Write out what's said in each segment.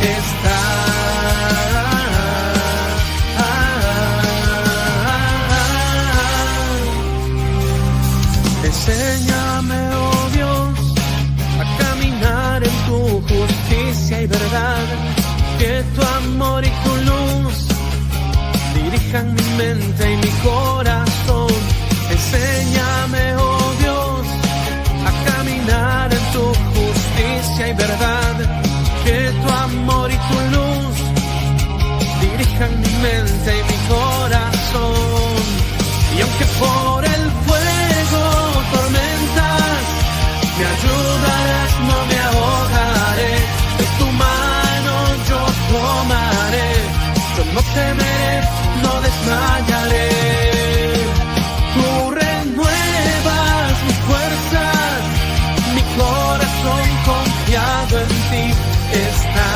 está. Enséñame, oh Dios, a caminar en tu justicia y verdad, que tu amor y tu luz dirijan mi mente y mi corazón. Enséñame, oh Dios, a caminar en tu justicia y verdad, que tu amor y tu luz dirijan mi mente y mi corazón. Y aunque por el fuego tormentas me ayudarás, no me ahogaré, de tu mano yo tomaré, yo no temeré, no desmayaré. Tú renuevas mis fuerzas, mi corazón confiado en ti está.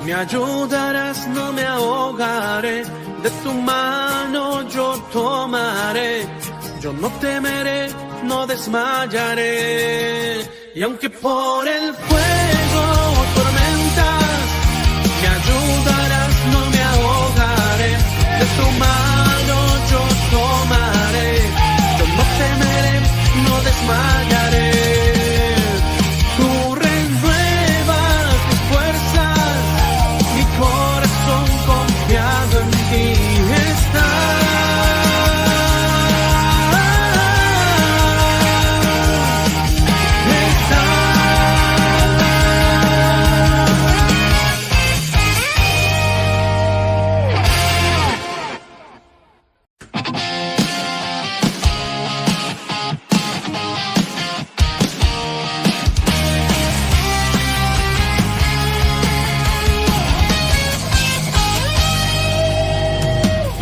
Me ayudarás, no me ahogaré, de tu mano yo tomaré, yo no temeré, no desmayaré. Y aunque por el fuego tormentas, me ayudarás, no me ahogaré, de tu mano yo tomaré, yo no temeré, no desmayaré.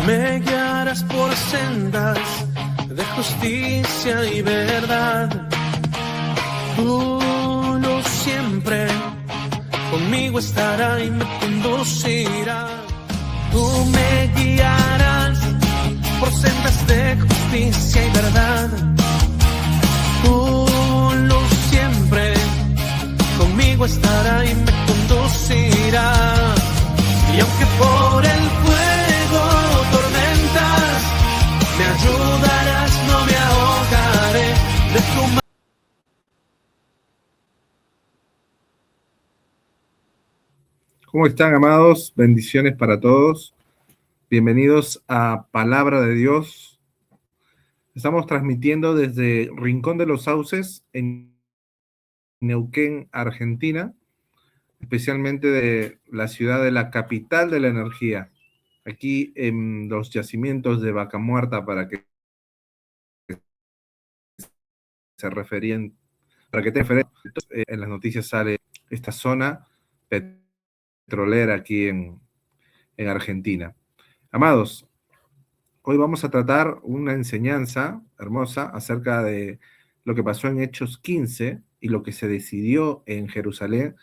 Me guiarás por sendas de justicia y verdad. Tu luz siempre conmigo estará y me conducirá. Tú me guiarás por sendas de justicia y verdad. Tu luz siempre conmigo estará y me conducirá. Y aunque por el fuego tormentas, me ayudarás, no me ahogaré, de tu mano. ¿Cómo están, amados? Bendiciones para todos. Bienvenidos a Palabra de Dios. Estamos transmitiendo desde Rincón de los Sauces, en Neuquén, Argentina, especialmente de la ciudad de la capital de la energía, aquí en los yacimientos de Vaca Muerta, para que se referían, para que te refieran, en las noticias sale esta zona petrolera aquí en Argentina. Amados, hoy vamos a tratar una enseñanza hermosa acerca de lo que pasó en Hechos 15 y lo que se decidió en Jerusalén,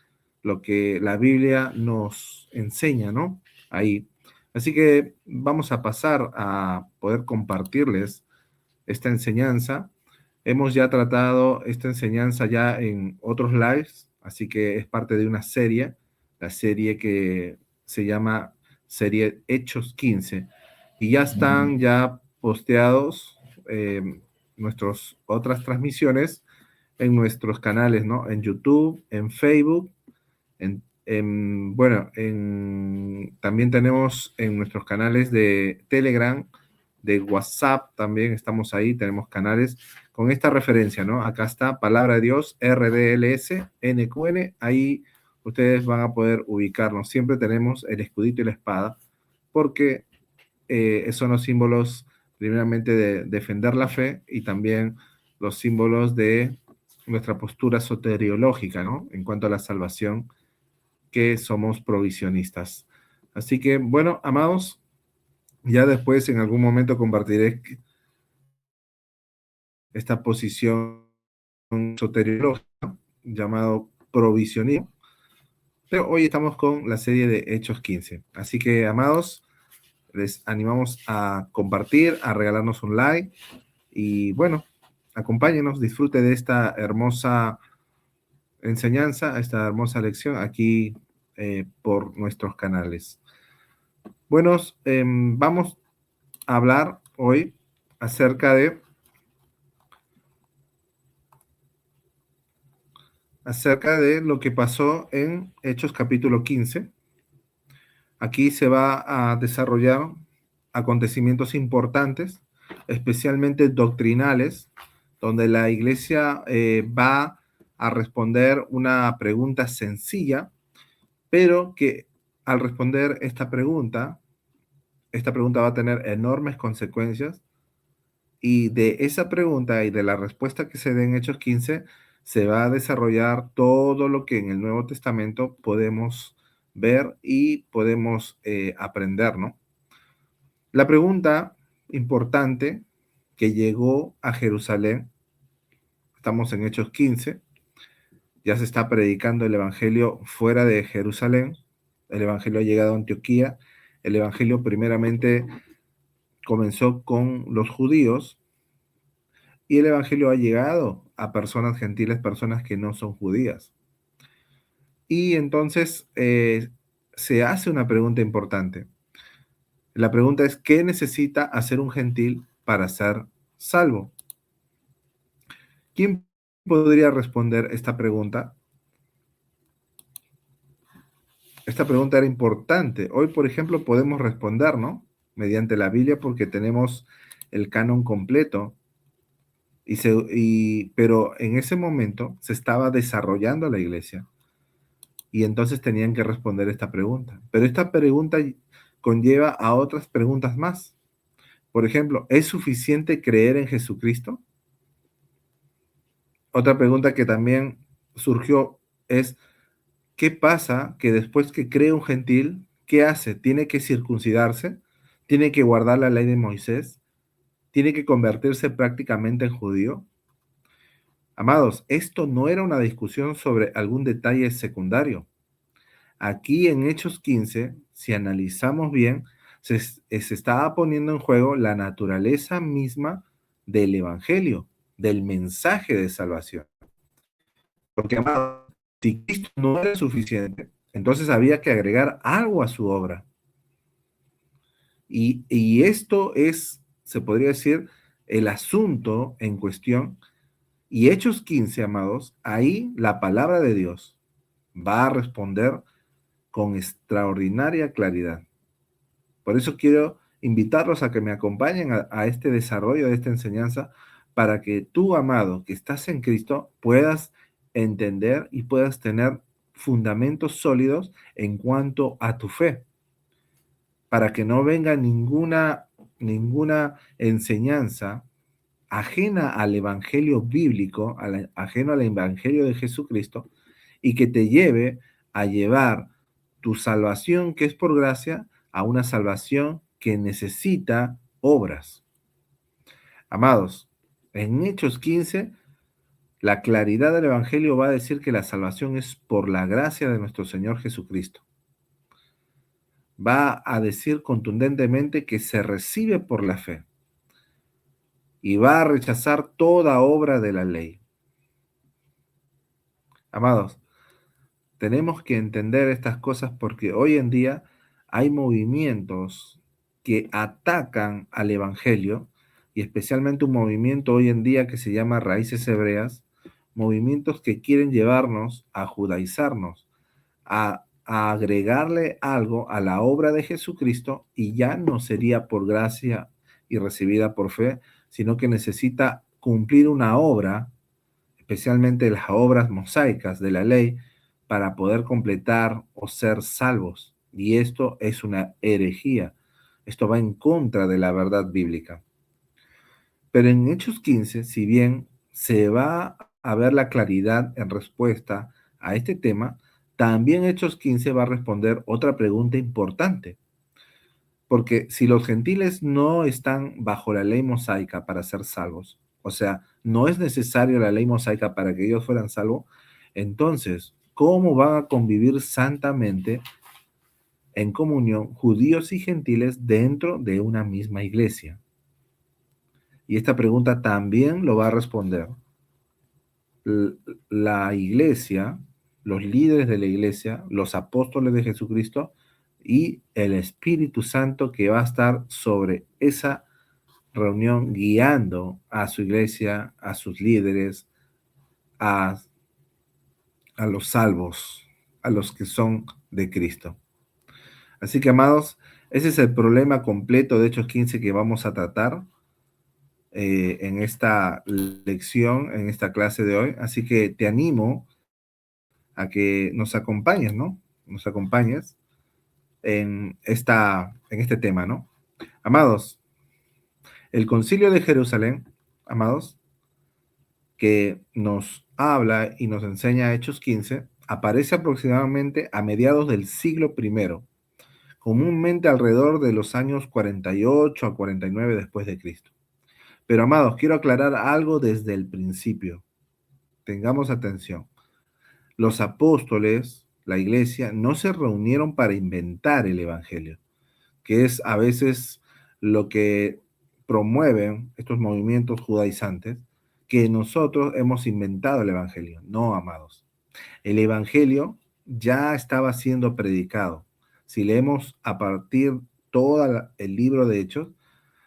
lo que la Biblia nos enseña, ¿no? Ahí. Así que vamos a pasar a poder compartirles esta enseñanza. Hemos ya tratado esta enseñanza ya en otros lives, así que es parte de una serie, la serie que se llama Serie Hechos 15. Y ya están ya posteados nuestras otras transmisiones en nuestros canales, ¿no? En YouTube, en Facebook, también tenemos en nuestros canales de Telegram, de WhatsApp, también estamos ahí, tenemos canales con esta referencia, ¿no? Acá está, Palabra de Dios, RDLS, NQN, ahí ustedes van a poder ubicarnos. Siempre tenemos el escudito y la espada, porque son los símbolos, primeramente, de defender la fe y también los símbolos de nuestra postura soteriológica, ¿no? En cuanto a la salvación, que somos provisionistas. Así que, bueno, amados, ya después en algún momento compartiré esta posición soteriológica llamado provisionismo, pero hoy estamos con la serie de Hechos 15. Así que, amados, les animamos a compartir, a regalarnos un like y, bueno, acompáñenos, disfrute de esta hermosa enseñanza, esta hermosa lección aquí por nuestros canales. Buenos, vamos a hablar hoy acerca de lo que pasó en Hechos capítulo 15. Aquí se va a desarrollar acontecimientos importantes, especialmente doctrinales, donde la iglesia va a responder una pregunta sencilla, pero que al responder esta pregunta va a tener enormes consecuencias, y de esa pregunta y de la respuesta que se dé en Hechos 15 se va a desarrollar todo lo que en el Nuevo Testamento podemos ver y podemos aprender, ¿no? La pregunta importante que llegó a Jerusalén, estamos en Hechos 15, ya se está predicando el Evangelio fuera de Jerusalén, el Evangelio ha llegado a Antioquía, el Evangelio primeramente comenzó con los judíos y el Evangelio ha llegado a personas gentiles, personas que no son judías. Y entonces se hace una pregunta importante. La pregunta es, ¿qué necesita hacer un gentil para ser salvo? ¿Quién podría responder esta pregunta? Esta pregunta era importante. Hoy, por ejemplo, podemos responder, ¿no? Mediante la Biblia, porque tenemos el canon completo. Pero en ese momento se estaba desarrollando la iglesia y entonces tenían que responder esta pregunta. Pero esta pregunta conlleva a otras preguntas más. Por ejemplo, ¿es suficiente creer en Jesucristo? Otra pregunta que también surgió es, ¿qué pasa que después que cree un gentil, qué hace? ¿Tiene que circuncidarse? ¿Tiene que guardar la ley de Moisés? ¿Tiene que convertirse prácticamente en judío? Amados, esto no era una discusión sobre algún detalle secundario. Aquí en Hechos 15, si analizamos bien, se estaba poniendo en juego la naturaleza misma del Evangelio, del mensaje de salvación. Porque, amados, si Cristo no era suficiente, entonces había que agregar algo a su obra. Y esto es, se podría decir, el asunto en cuestión. Y Hechos 15, amados, ahí la palabra de Dios va a responder con extraordinaria claridad. Por eso quiero invitarlos a que me acompañen a este desarrollo de esta enseñanza para que tú, amado, que estás en Cristo, puedas entender y puedas tener fundamentos sólidos en cuanto a tu fe, para que no venga ninguna enseñanza ajena al evangelio bíblico, ajeno al evangelio de Jesucristo, y que te lleve a llevar tu salvación, que es por gracia, a una salvación que necesita obras. Amados, en Hechos 15, la claridad del evangelio va a decir que la salvación es por la gracia de nuestro Señor Jesucristo. Va a decir contundentemente que se recibe por la fe y va a rechazar toda obra de la ley. Amados, tenemos que entender estas cosas porque hoy en día hay movimientos que atacan al Evangelio, y especialmente un movimiento hoy en día que se llama Raíces Hebreas, movimientos que quieren llevarnos a judaizarnos, a agregarle algo a la obra de Jesucristo, y ya no sería por gracia y recibida por fe, sino que necesita cumplir una obra, especialmente las obras mosaicas de la ley, para poder completar o ser salvos. Y esto es una herejía. Esto va en contra de la verdad bíblica. Pero en Hechos 15, si bien se va a ver la claridad en respuesta a este tema, también Hechos 15 va a responder otra pregunta importante. Porque si los gentiles no están bajo la ley mosaica para ser salvos, o sea, no es necesario la ley mosaica para que ellos fueran salvos, entonces, ¿cómo van a convivir santamente en comunión judíos y gentiles dentro de una misma iglesia? Y esta pregunta también lo va a responder la iglesia, los líderes de la iglesia, los apóstoles de Jesucristo y el Espíritu Santo que va a estar sobre esa reunión guiando a su iglesia, a sus líderes, a, a los salvos, a los que son de Cristo. Así que, amados, ese es el problema completo de Hechos 15 que vamos a tratar en esta lección, en esta clase de hoy. Así que te animo a que nos acompañes, ¿no? Nos acompañes en este tema, ¿no? Amados, el Concilio de Jerusalén, amados, que nos habla y nos enseña Hechos 15, aparece aproximadamente a mediados del siglo I, comúnmente alrededor de los años 48 a 49 después de Cristo. Pero, amados, quiero aclarar algo desde el principio. Tengamos atención. Los apóstoles, la iglesia, no se reunieron para inventar el evangelio, que es a veces lo que promueven estos movimientos judaizantes, que nosotros hemos inventado el evangelio. No, amados. El evangelio ya estaba siendo predicado. Si leemos a partir todo el libro de Hechos,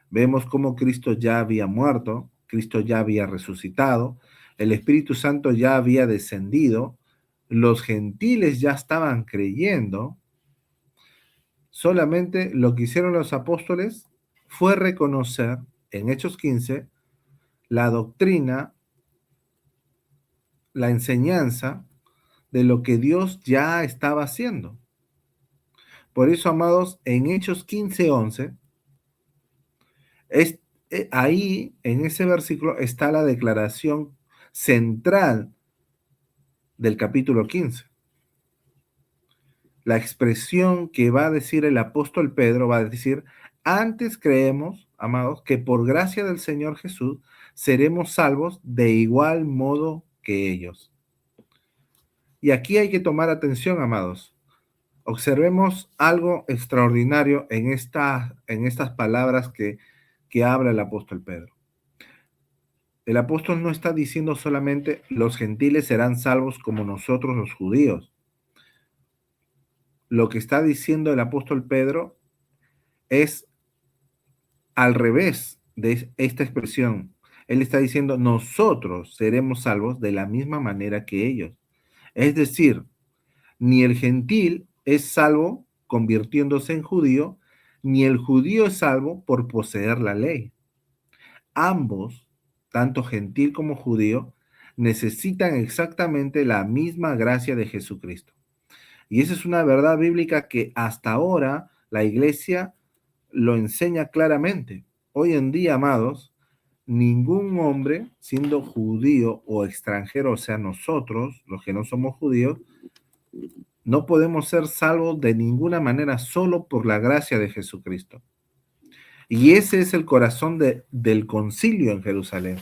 vemos cómo Cristo ya había muerto, Cristo ya había resucitado, el Espíritu Santo ya había descendido, los gentiles ya estaban creyendo. Solamente lo que hicieron los apóstoles fue reconocer en Hechos 15 la doctrina, la enseñanza de lo que Dios ya estaba haciendo. Por eso, amados, en Hechos 15:11, ahí en ese versículo está la declaración central del capítulo 15. La expresión que va a decir el apóstol Pedro va a decir: antes creemos, amados, que por gracia del Señor Jesús seremos salvos de igual modo que ellos. Y aquí hay que tomar atención, amados. Observemos algo extraordinario en estas palabras que habla el apóstol Pedro. El apóstol no está diciendo solamente los gentiles serán salvos como nosotros los judíos. Lo que está diciendo el apóstol Pedro es al revés de esta expresión. Él está diciendo nosotros seremos salvos de la misma manera que ellos. Es decir, ni el gentil es salvo convirtiéndose en judío, ni el judío es salvo por poseer la ley. Ambos, tanto gentil como judío, necesitan exactamente la misma gracia de Jesucristo. Y esa es una verdad bíblica que hasta ahora la iglesia lo enseña claramente. Hoy en día, amados, ningún hombre, siendo judío o extranjero, o sea, nosotros, los que no somos judíos, no podemos ser salvos de ninguna manera solo por la gracia de Jesucristo. Y ese es el corazón del concilio en Jerusalén.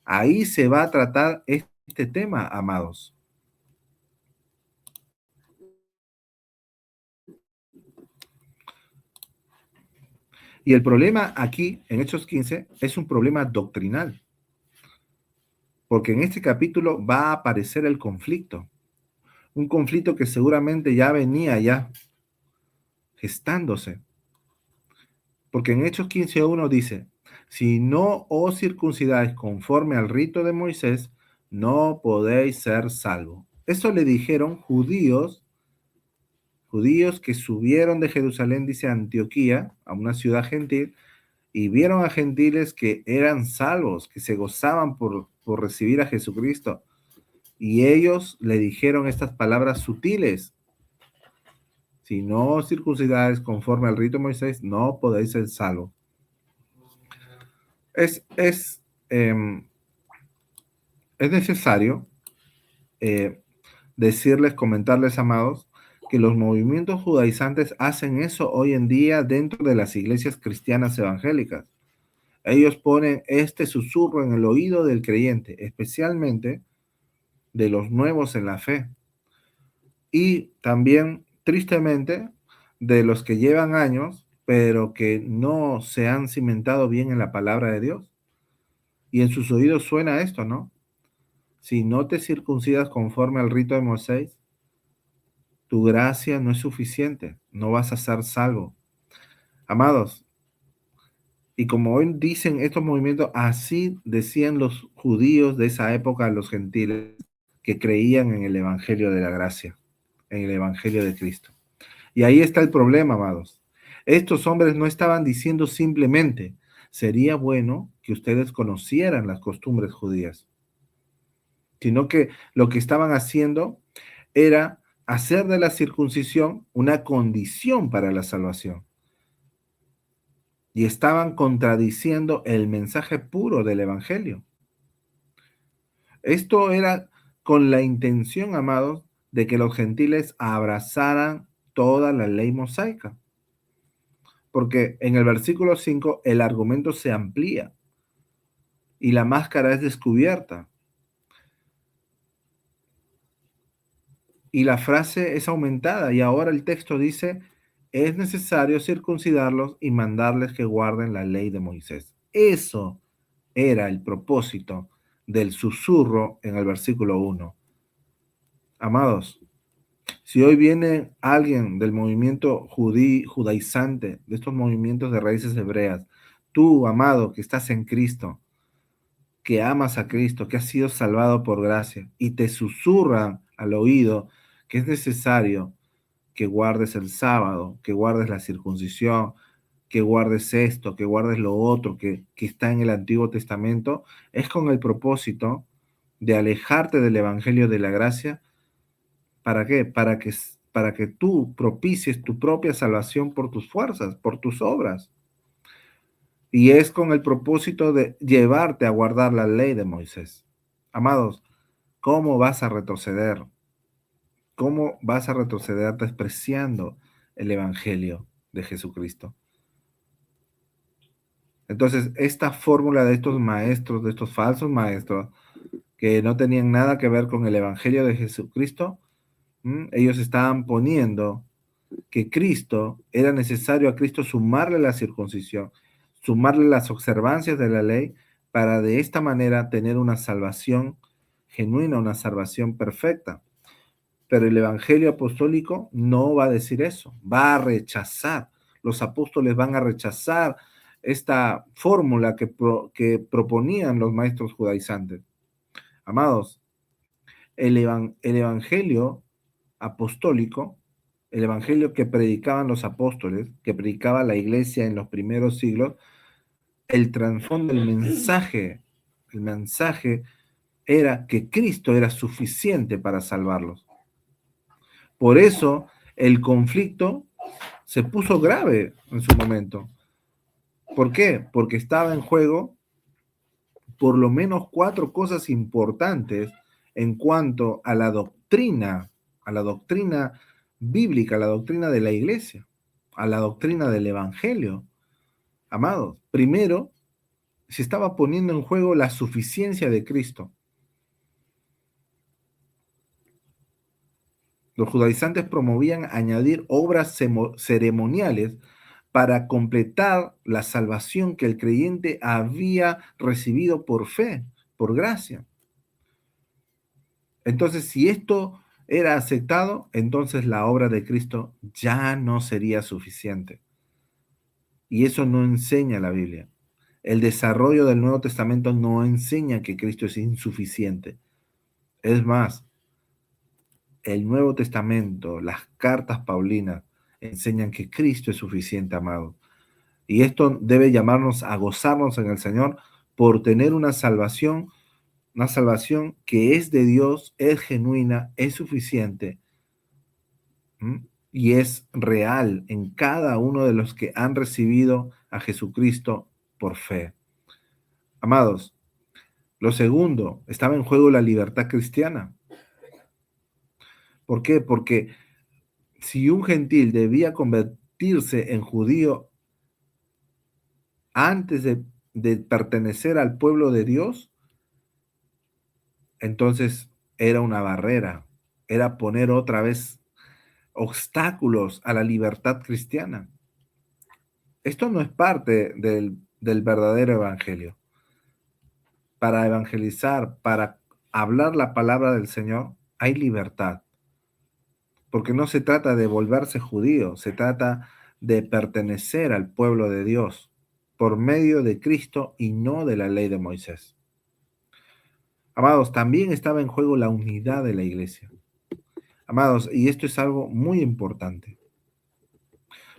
Ahí se va a tratar este tema, amados. Y el problema aquí, en Hechos 15, es un problema doctrinal. Porque en este capítulo va a aparecer el conflicto. Un conflicto que seguramente ya venía gestándose. Porque en Hechos 15:1 dice: si no os circuncidáis conforme al rito de Moisés, no podéis ser salvos. Eso le dijeron judíos que subieron de Jerusalén, dice, a Antioquía, a una ciudad gentil, y vieron a gentiles que eran salvos, que se gozaban por recibir a Jesucristo. Y ellos le dijeron estas palabras sutiles: si no os circuncidáis conforme al rito de Moisés, no podéis ser salvos. Es es necesario decirles, comentarles, amados, que los movimientos judaizantes hacen eso hoy en día dentro de las iglesias cristianas evangélicas. Ellos ponen este susurro en el oído del creyente, especialmente de los nuevos en la fe. Y también, tristemente, de los que llevan años, pero que no se han cimentado bien en la palabra de Dios. Y en sus oídos suena esto, ¿no? Si no te circuncidas conforme al rito de Moisés, tu gracia no es suficiente, no vas a ser salvo. Amados, y como hoy dicen estos movimientos, así decían los judíos de esa época, los gentiles, que creían en el Evangelio de la gracia, en el Evangelio de Cristo. Y ahí está el problema, amados. Estos hombres no estaban diciendo simplemente, sería bueno que ustedes conocieran las costumbres judías, sino que lo que estaban haciendo era hacer de la circuncisión una condición para la salvación. Y estaban contradiciendo el mensaje puro del Evangelio. Esto era con la intención, amados, de que los gentiles abrazaran toda la ley mosaica. Porque en el versículo 5 el argumento se amplía y la máscara es descubierta. Y la frase es aumentada y ahora el texto dice, es necesario circuncidarlos y mandarles que guarden la ley de Moisés. Eso era el propósito del susurro en el versículo 1. Amados, si hoy viene alguien del movimiento judaizante, de estos movimientos de raíces hebreas, tú, amado, que estás en Cristo, que amas a Cristo, que has sido salvado por gracia, y te susurran al oído que es necesario que guardes el sábado, que guardes la circuncisión, que guardes esto, que guardes lo otro, que está en el Antiguo Testamento, es con el propósito de alejarte del Evangelio de la gracia. ¿Para qué? Para que tú propicies tu propia salvación por tus fuerzas, por tus obras. Y es con el propósito de llevarte a guardar la ley de Moisés. Amados, ¿cómo vas a retroceder? ¿Cómo vas a retroceder despreciando el Evangelio de Jesucristo? Entonces, esta fórmula de estos maestros, de estos falsos maestros, que no tenían nada que ver con el Evangelio de Jesucristo, ellos estaban poniendo que Cristo, era necesario a Cristo sumarle la circuncisión, sumarle las observancias de la ley, para de esta manera tener una salvación genuina, una salvación perfecta. Pero el Evangelio apostólico no va a decir eso, va a rechazar. Los apóstoles van a rechazar esta fórmula que proponían los maestros judaizantes. Amados, el Evangelio apostólico, el Evangelio que predicaban los apóstoles, que predicaba la iglesia en los primeros siglos, el trasfondo del mensaje, el mensaje era que Cristo era suficiente para salvarlos. Por eso el conflicto se puso grave en su momento. ¿Por qué? Porque estaba en juego por lo menos 4 cosas importantes en cuanto a la doctrina bíblica, a la doctrina de la iglesia, a la doctrina del evangelio. Amados, primero, se estaba poniendo en juego la suficiencia de Cristo. Los judaizantes promovían añadir obras ceremoniales para completar la salvación que el creyente había recibido por fe, por gracia. Entonces, si esto era aceptado, entonces la obra de Cristo ya no sería suficiente. Y eso no enseña la Biblia. El desarrollo del Nuevo Testamento no enseña que Cristo es insuficiente. Es más, el Nuevo Testamento, las cartas paulinas, enseñan que Cristo es suficiente, amado. Y esto debe llamarnos a gozarnos en el Señor por tener una salvación que es de Dios, es genuina, es suficiente, y es real en cada uno de los que han recibido a Jesucristo por fe. Amados, Lo segundo, estaba en juego la libertad cristiana. ¿Por qué? Porque si un gentil debía convertirse en judío antes de pertenecer al pueblo de Dios, entonces era una barrera, era poner otra vez obstáculos a la libertad cristiana. Esto no es parte del verdadero evangelio. Para evangelizar, para hablar la palabra del Señor, hay libertad. Porque no se trata de volverse judío, se trata de pertenecer al pueblo de Dios por medio de Cristo y no de la ley de Moisés. Amados, también estaba en juego la unidad de la iglesia. Amados, y esto es algo muy importante,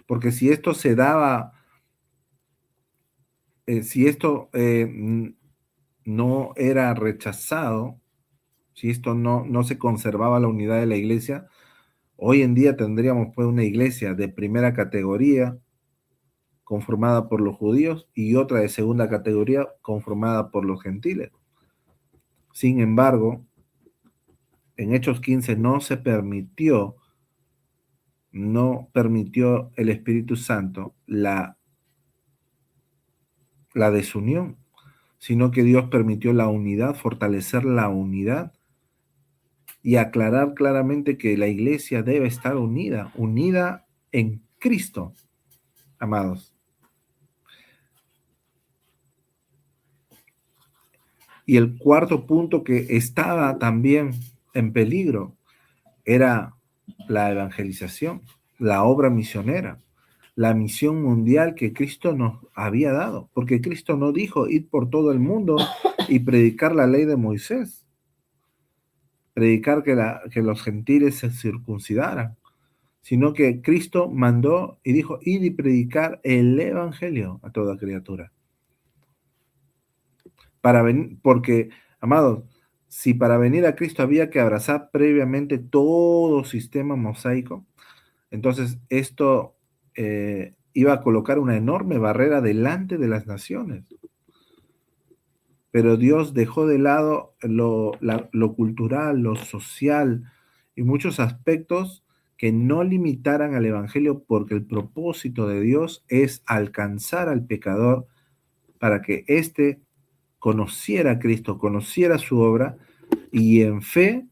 porque si esto se daba, si esto no era rechazado, si esto no se conservaba la unidad de la iglesia, hoy en día tendríamos pues una iglesia de primera categoría conformada por los judíos y otra de segunda categoría conformada por los gentiles. Sin embargo, en Hechos 15 no permitió el Espíritu Santo la desunión, sino que Dios permitió la unidad, fortalecer la unidad y aclarar claramente que la iglesia debe estar unida, unida en Cristo, amados. Y el cuarto punto que estaba también en peligro era la evangelización, la obra misionera, la misión mundial que Cristo nos había dado, porque Cristo no dijo ir por todo el mundo y predicar la ley de Moisés, predicar que los gentiles se circuncidaran, sino que Cristo mandó y dijo ir y predicar el evangelio a toda criatura. Porque, amados, si para venir a Cristo había que abrazar previamente todo sistema mosaico, entonces esto iba a colocar una enorme barrera delante de las naciones. Pero Dios dejó de lado lo cultural, lo social y muchos aspectos que no limitaran al Evangelio, porque el propósito de Dios es alcanzar al pecador para que éste conociera a Cristo, conociera su obra y en fe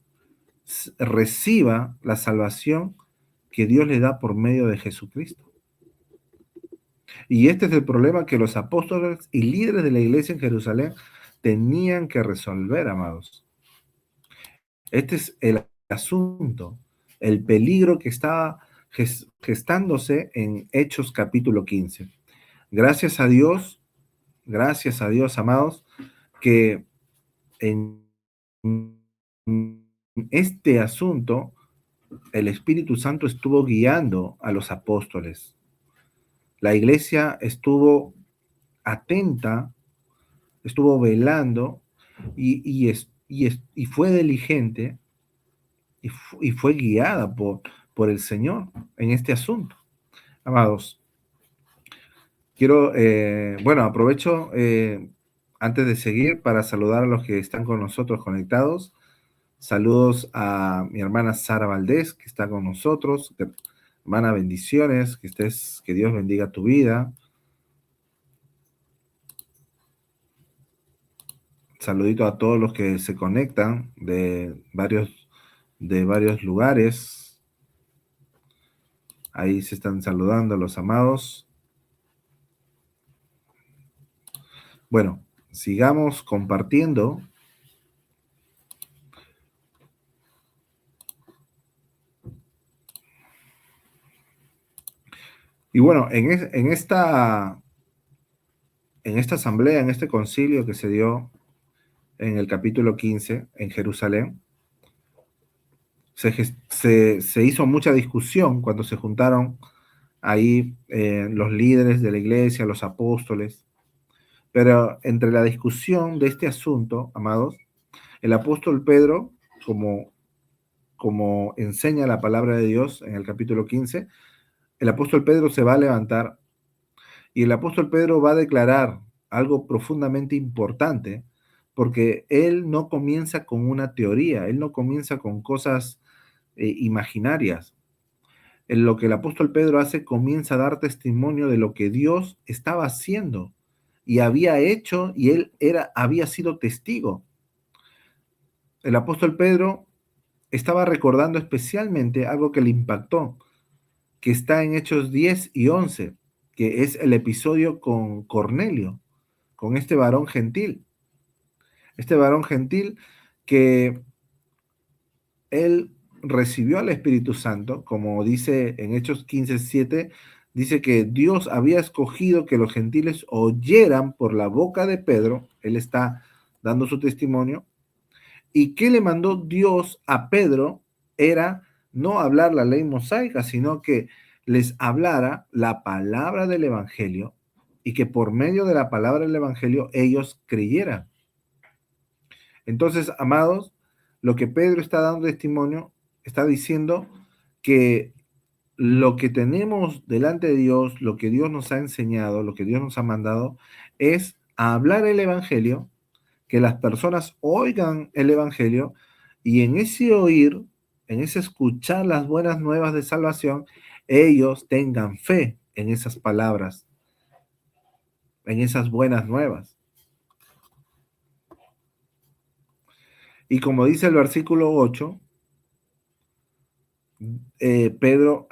reciba la salvación que Dios le da por medio de Jesucristo. Y este es el problema que los apóstoles y líderes de la iglesia en Jerusalén tenían que resolver, amados. Este es el asunto, el peligro que estaba gestándose en Hechos capítulo 15. Gracias a Dios, amados, que en este asunto el Espíritu Santo estuvo guiando a los apóstoles. La iglesia estuvo atenta, estuvo velando y fue diligente y fue guiada por el Señor en este asunto. Amados, quiero, aprovecho antes de seguir para saludar a los que están con nosotros conectados. Saludos a mi hermana Sara Valdés, que está con nosotros. Hermana, bendiciones, que Dios bendiga tu vida. Saludito a todos los que se conectan de varios lugares. Ahí se están saludando los amados. Bueno, sigamos compartiendo. Y bueno, en esta asamblea, en este concilio que se dio en el capítulo 15 en Jerusalén, se hizo mucha discusión cuando se juntaron ahí los líderes de la iglesia, los apóstoles. Pero entre la discusión de este asunto, amados, el apóstol Pedro, como enseña la palabra de Dios en el capítulo 15, el apóstol Pedro se va a levantar y el apóstol Pedro va a declarar algo profundamente importante, porque él no comienza con una teoría, él no comienza con cosas imaginarias. En lo que el apóstol Pedro hace, comienza a dar testimonio de lo que Dios estaba haciendo y había hecho, y él había sido testigo. El apóstol Pedro estaba recordando especialmente algo que le impactó, que está en Hechos 10 y 11, que es el episodio con Cornelio, con este varón gentil. Este varón gentil que él recibió al Espíritu Santo, como dice en Hechos 15:7, dice que Dios había escogido que los gentiles oyeran por la boca de Pedro, él está dando su testimonio, y que le mandó Dios a Pedro era no hablar la ley mosaica, sino que les hablara la palabra del Evangelio y que por medio de la palabra del Evangelio ellos creyeran. Entonces, amados, lo que Pedro está dando testimonio, está diciendo que lo que tenemos delante de Dios, lo que Dios nos ha enseñado, lo que Dios nos ha mandado, es hablar el Evangelio, que las personas oigan el Evangelio y en ese oír, en ese escuchar las buenas nuevas de salvación, ellos tengan fe en esas palabras, en esas buenas nuevas. Y como dice el versículo 8, Pedro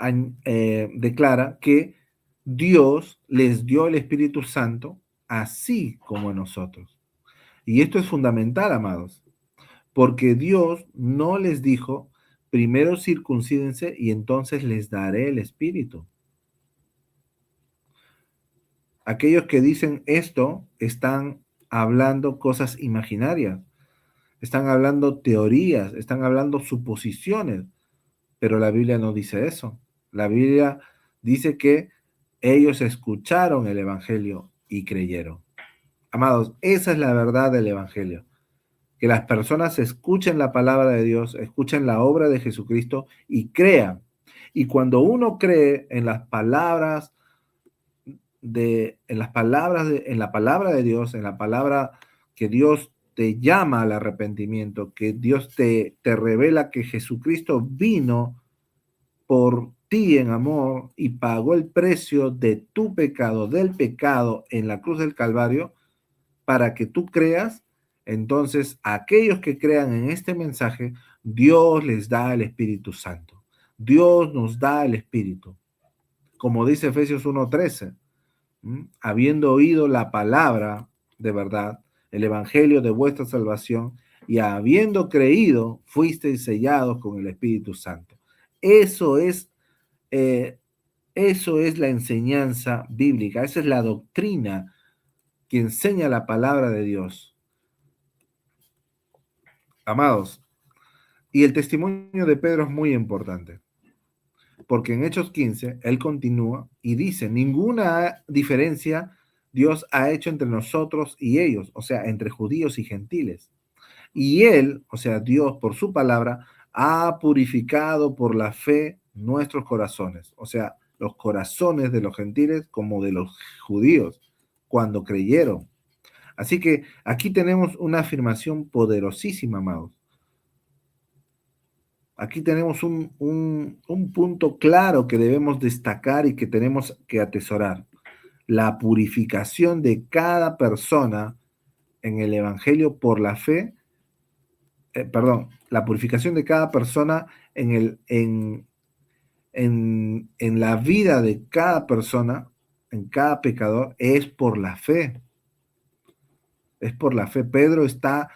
declara que Dios les dio el Espíritu Santo así como a nosotros. Y esto es fundamental, amados, porque Dios no les dijo, primero circuncídense y entonces les daré el Espíritu. Aquellos que dicen esto están hablando cosas imaginarias, están hablando teorías, están hablando suposiciones, pero la Biblia no dice eso. La Biblia dice que ellos escucharon el Evangelio y creyeron. Amados, esa es la verdad del Evangelio. Que las personas escuchen la palabra de Dios, escuchen la obra de Jesucristo y crean. Y cuando uno cree en las palabras en la palabra de Dios, en la palabra que Dios te llama al arrepentimiento, que Dios te revela que Jesucristo vino por ti en amor y pagó el precio de tu pecado, del pecado en la cruz del Calvario, para que tú creas, entonces aquellos que crean en este mensaje, Dios les da el Espíritu Santo. Dios nos da el Espíritu. Como dice Efesios 1:13, habiendo oído la palabra de verdad, el Evangelio de vuestra salvación, y habiendo creído, fuisteis sellados con el Espíritu Santo. Eso es la enseñanza bíblica, esa es la doctrina que enseña la palabra de Dios. Amados, y el testimonio de Pedro es muy importante, porque en Hechos 15 él continúa y dice, ninguna diferencia Dios ha hecho entre nosotros y ellos, o sea, entre judíos y gentiles. Y él, o sea, Dios por su palabra, ha purificado por la fe nuestros corazones, o sea, los corazones de los gentiles como de los judíos, cuando creyeron. Así que aquí tenemos una afirmación poderosísima, amados. Aquí tenemos un punto claro que debemos destacar y que tenemos que atesorar. La purificación de cada persona en el Evangelio por la fe, la purificación de cada persona en la vida de cada persona, en cada pecador, es por la fe. Es por la fe. Pedro está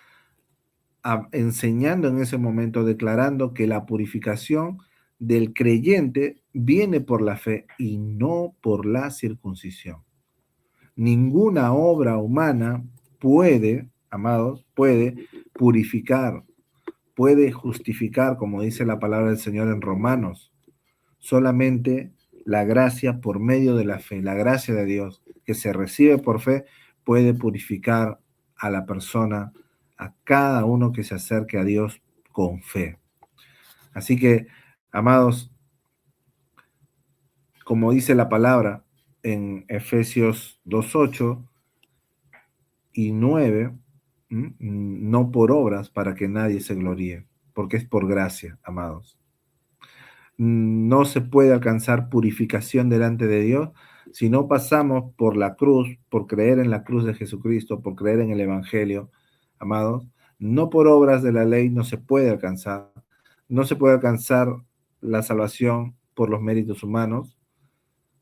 enseñando en ese momento, declarando que la purificación del creyente viene por la fe y no por la circuncisión. Ninguna obra humana puede, amados, puede purificar, puede justificar, como dice la palabra del Señor en Romanos. Solamente la gracia por medio de la fe, la gracia de Dios que se recibe por fe, puede purificar a la persona, a cada uno que se acerque a Dios con fe. Así que, amados, como dice la palabra en Efesios 2:8 y 9, no por obras para que nadie se gloríe, porque es por gracia, amados. No se puede alcanzar purificación delante de Dios si no pasamos por la cruz, por creer en la cruz de Jesucristo, por creer en el Evangelio, amados. No por obras de la ley no se puede alcanzar. No se puede alcanzar la salvación por los méritos humanos.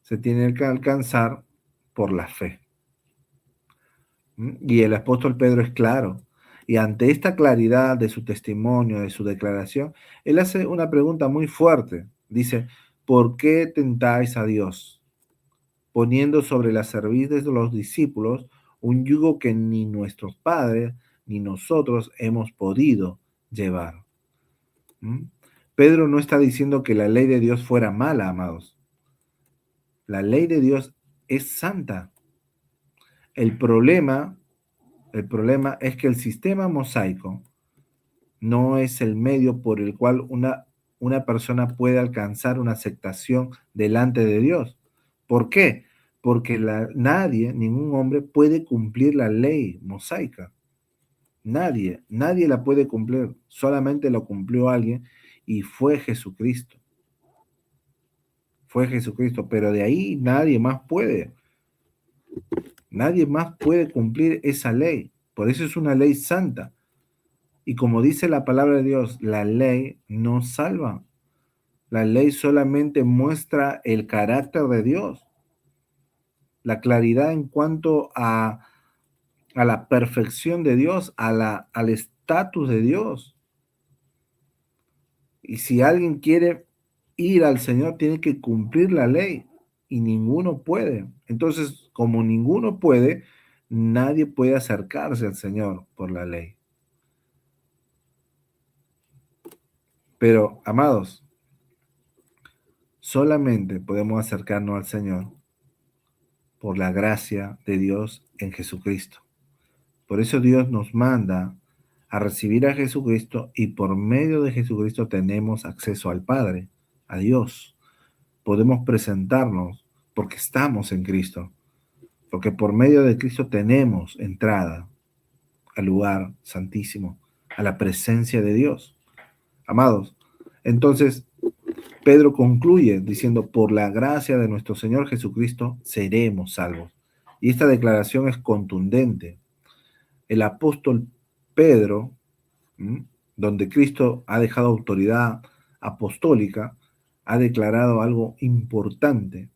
Se tiene que alcanzar por la fe. Y el apóstol Pedro es claro. Y ante esta claridad de su testimonio, de su declaración, él hace una pregunta muy fuerte. Dice, ¿por qué tentáis a Dios, poniendo sobre la cerviz de los discípulos un yugo que ni nuestros padres ni nosotros hemos podido llevar? ¿Mm? Pedro no está diciendo que la ley de Dios fuera mala, amados. La ley de Dios es santa. El problema es que el sistema mosaico no es el medio por el cual una persona puede alcanzar una aceptación delante de Dios. ¿Por qué? Porque nadie, ningún hombre puede cumplir la ley mosaica. Nadie la puede cumplir. Solamente lo cumplió alguien y fue Jesucristo. Fue Jesucristo, pero de ahí nadie más puede. Nadie más puede cumplir esa ley. Por eso es una ley santa. Y como dice la palabra de Dios, la ley no salva. La ley solamente muestra el carácter de Dios, la claridad en cuanto a la perfección de Dios, al estatus de Dios. Y si alguien quiere ir al Señor, tiene que cumplir la ley y ninguno puede. Entonces, como ninguno puede, nadie puede acercarse al Señor por la ley. Pero, amados, solamente podemos acercarnos al Señor por la gracia de Dios en Jesucristo. Por eso Dios nos manda a recibir a Jesucristo y por medio de Jesucristo tenemos acceso al Padre, a Dios. Podemos presentarnos porque estamos en Cristo, porque por medio de Cristo tenemos entrada al lugar santísimo, a la presencia de Dios. Amados, entonces Pedro concluye diciendo, por la gracia de nuestro Señor Jesucristo seremos salvos. Y esta declaración es contundente. El apóstol Pedro, donde Cristo ha dejado autoridad apostólica, ha declarado algo importante.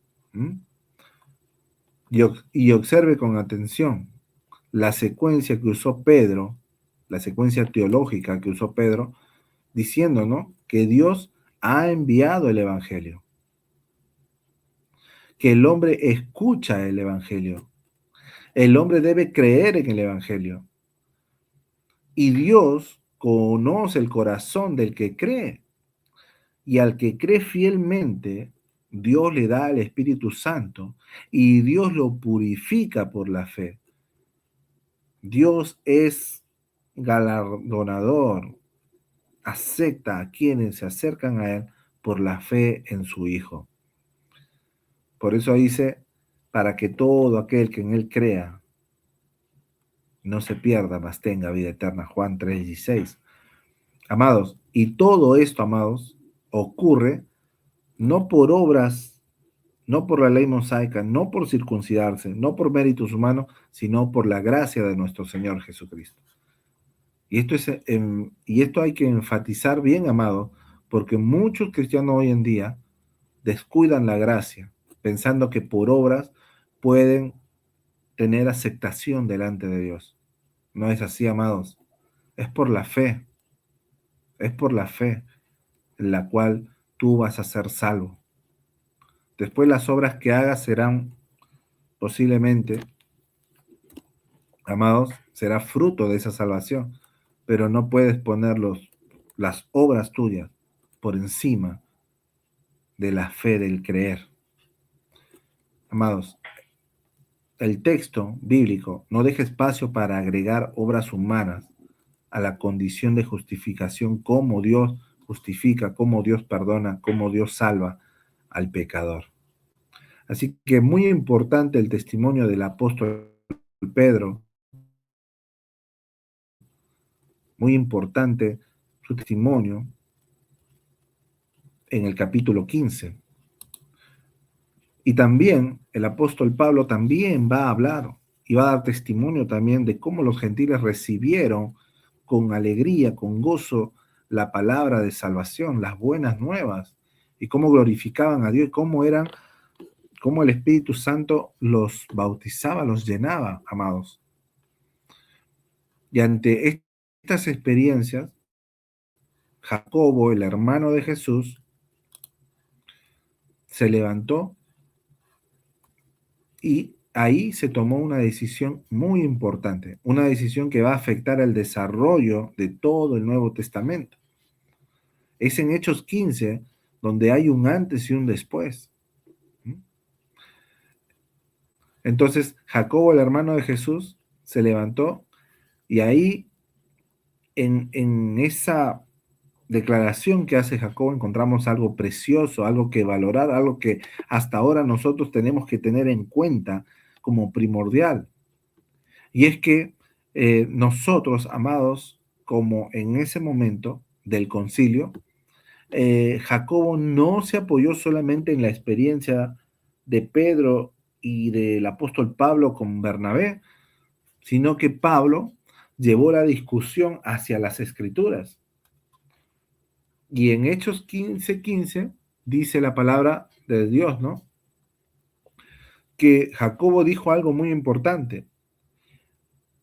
Y observe con atención la secuencia que usó Pedro, la secuencia teológica que usó Pedro, diciendo, ¿no?, que Dios ha enviado el Evangelio, que el hombre escucha el Evangelio, el hombre debe creer en el Evangelio, y Dios conoce el corazón del que cree, y al que cree fielmente, Dios le da el Espíritu Santo, y Dios lo purifica por la fe. Dios es galardonador, acepta a quienes se acercan a Él por la fe en su Hijo. Por eso dice, para que todo aquel que en Él crea no se pierda, mas tenga vida eterna. Juan 3:16. Amados, y todo esto, amados, ocurre no por obras, no por la ley mosaica, no por circuncidarse, no por méritos humanos, sino por la gracia de nuestro Señor Jesucristo. Y esto hay que enfatizar bien, amados, porque muchos cristianos hoy en día descuidan la gracia, pensando que por obras pueden tener aceptación delante de Dios. No es así, amados. Es por la fe. Es por la fe en la cual tú vas a ser salvo. Después las obras que hagas serán posiblemente, amados, será fruto de esa salvación, pero no puedes poner las obras tuyas por encima de la fe del creer. Amados, el texto bíblico no deja espacio para agregar obras humanas a la condición de justificación, cómo Dios justifica, cómo Dios perdona, cómo Dios salva al pecador. Así que muy importante el testimonio del apóstol Pedro muy importante su testimonio en el capítulo 15. Y también el apóstol Pablo también va a hablar y va a dar testimonio también de cómo los gentiles recibieron con alegría, con gozo, la palabra de salvación, las buenas nuevas, y cómo glorificaban a Dios, cómo el Espíritu Santo los bautizaba, los llenaba, amados. Y ante estas experiencias, Jacobo, el hermano de Jesús, se levantó y ahí se tomó una decisión muy importante, una decisión que va a afectar el desarrollo de todo el Nuevo Testamento. Es en Hechos 15 donde hay un antes y un después. Entonces, Jacobo, el hermano de Jesús, se levantó y ahí en esa declaración que hace Jacobo encontramos algo precioso, algo que valorar, algo que hasta ahora nosotros tenemos que tener en cuenta como primordial. Y es que nosotros, amados, como en ese momento del concilio, Jacobo no se apoyó solamente en la experiencia de Pedro y del apóstol Pablo con Bernabé, sino que Pablo llevó la discusión hacia las escrituras. Y en Hechos 15:15 dice la palabra de Dios, ¿no? Que Jacobo dijo algo muy importante.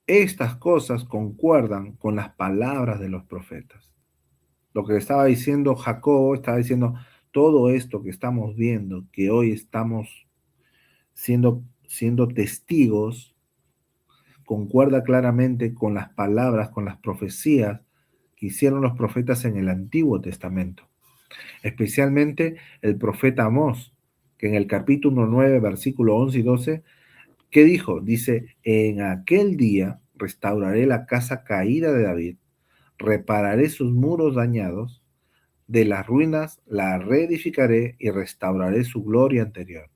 Estas cosas concuerdan con las palabras de los profetas. Lo que estaba diciendo Jacobo, estaba diciendo todo esto que estamos viendo, que hoy estamos siendo testigos, concuerda claramente con las palabras, con las profecías que hicieron los profetas en el Antiguo Testamento. Especialmente el profeta Amós, que en el capítulo 9, versículo 11 y 12, ¿qué dijo? Dice, en aquel día restauraré la casa caída de David, repararé sus muros dañados, de las ruinas la reedificaré y restauraré su gloria anterior.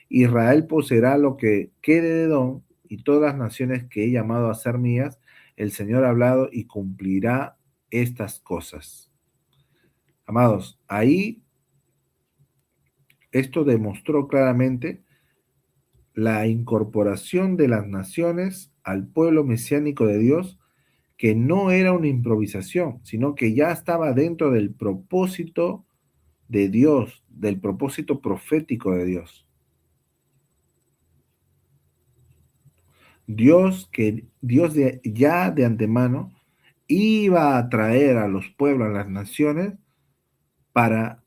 Israel poseerá lo que quede de Edom y todas las naciones que he llamado a ser mías, el Señor ha hablado y cumplirá estas cosas. Amados, ahí esto demostró claramente la incorporación de las naciones al pueblo mesiánico de Dios, que no era una improvisación, sino que ya estaba dentro del propósito de Dios, del propósito profético de Dios. Dios ya de antemano iba a traer a los pueblos, a las naciones, ¿para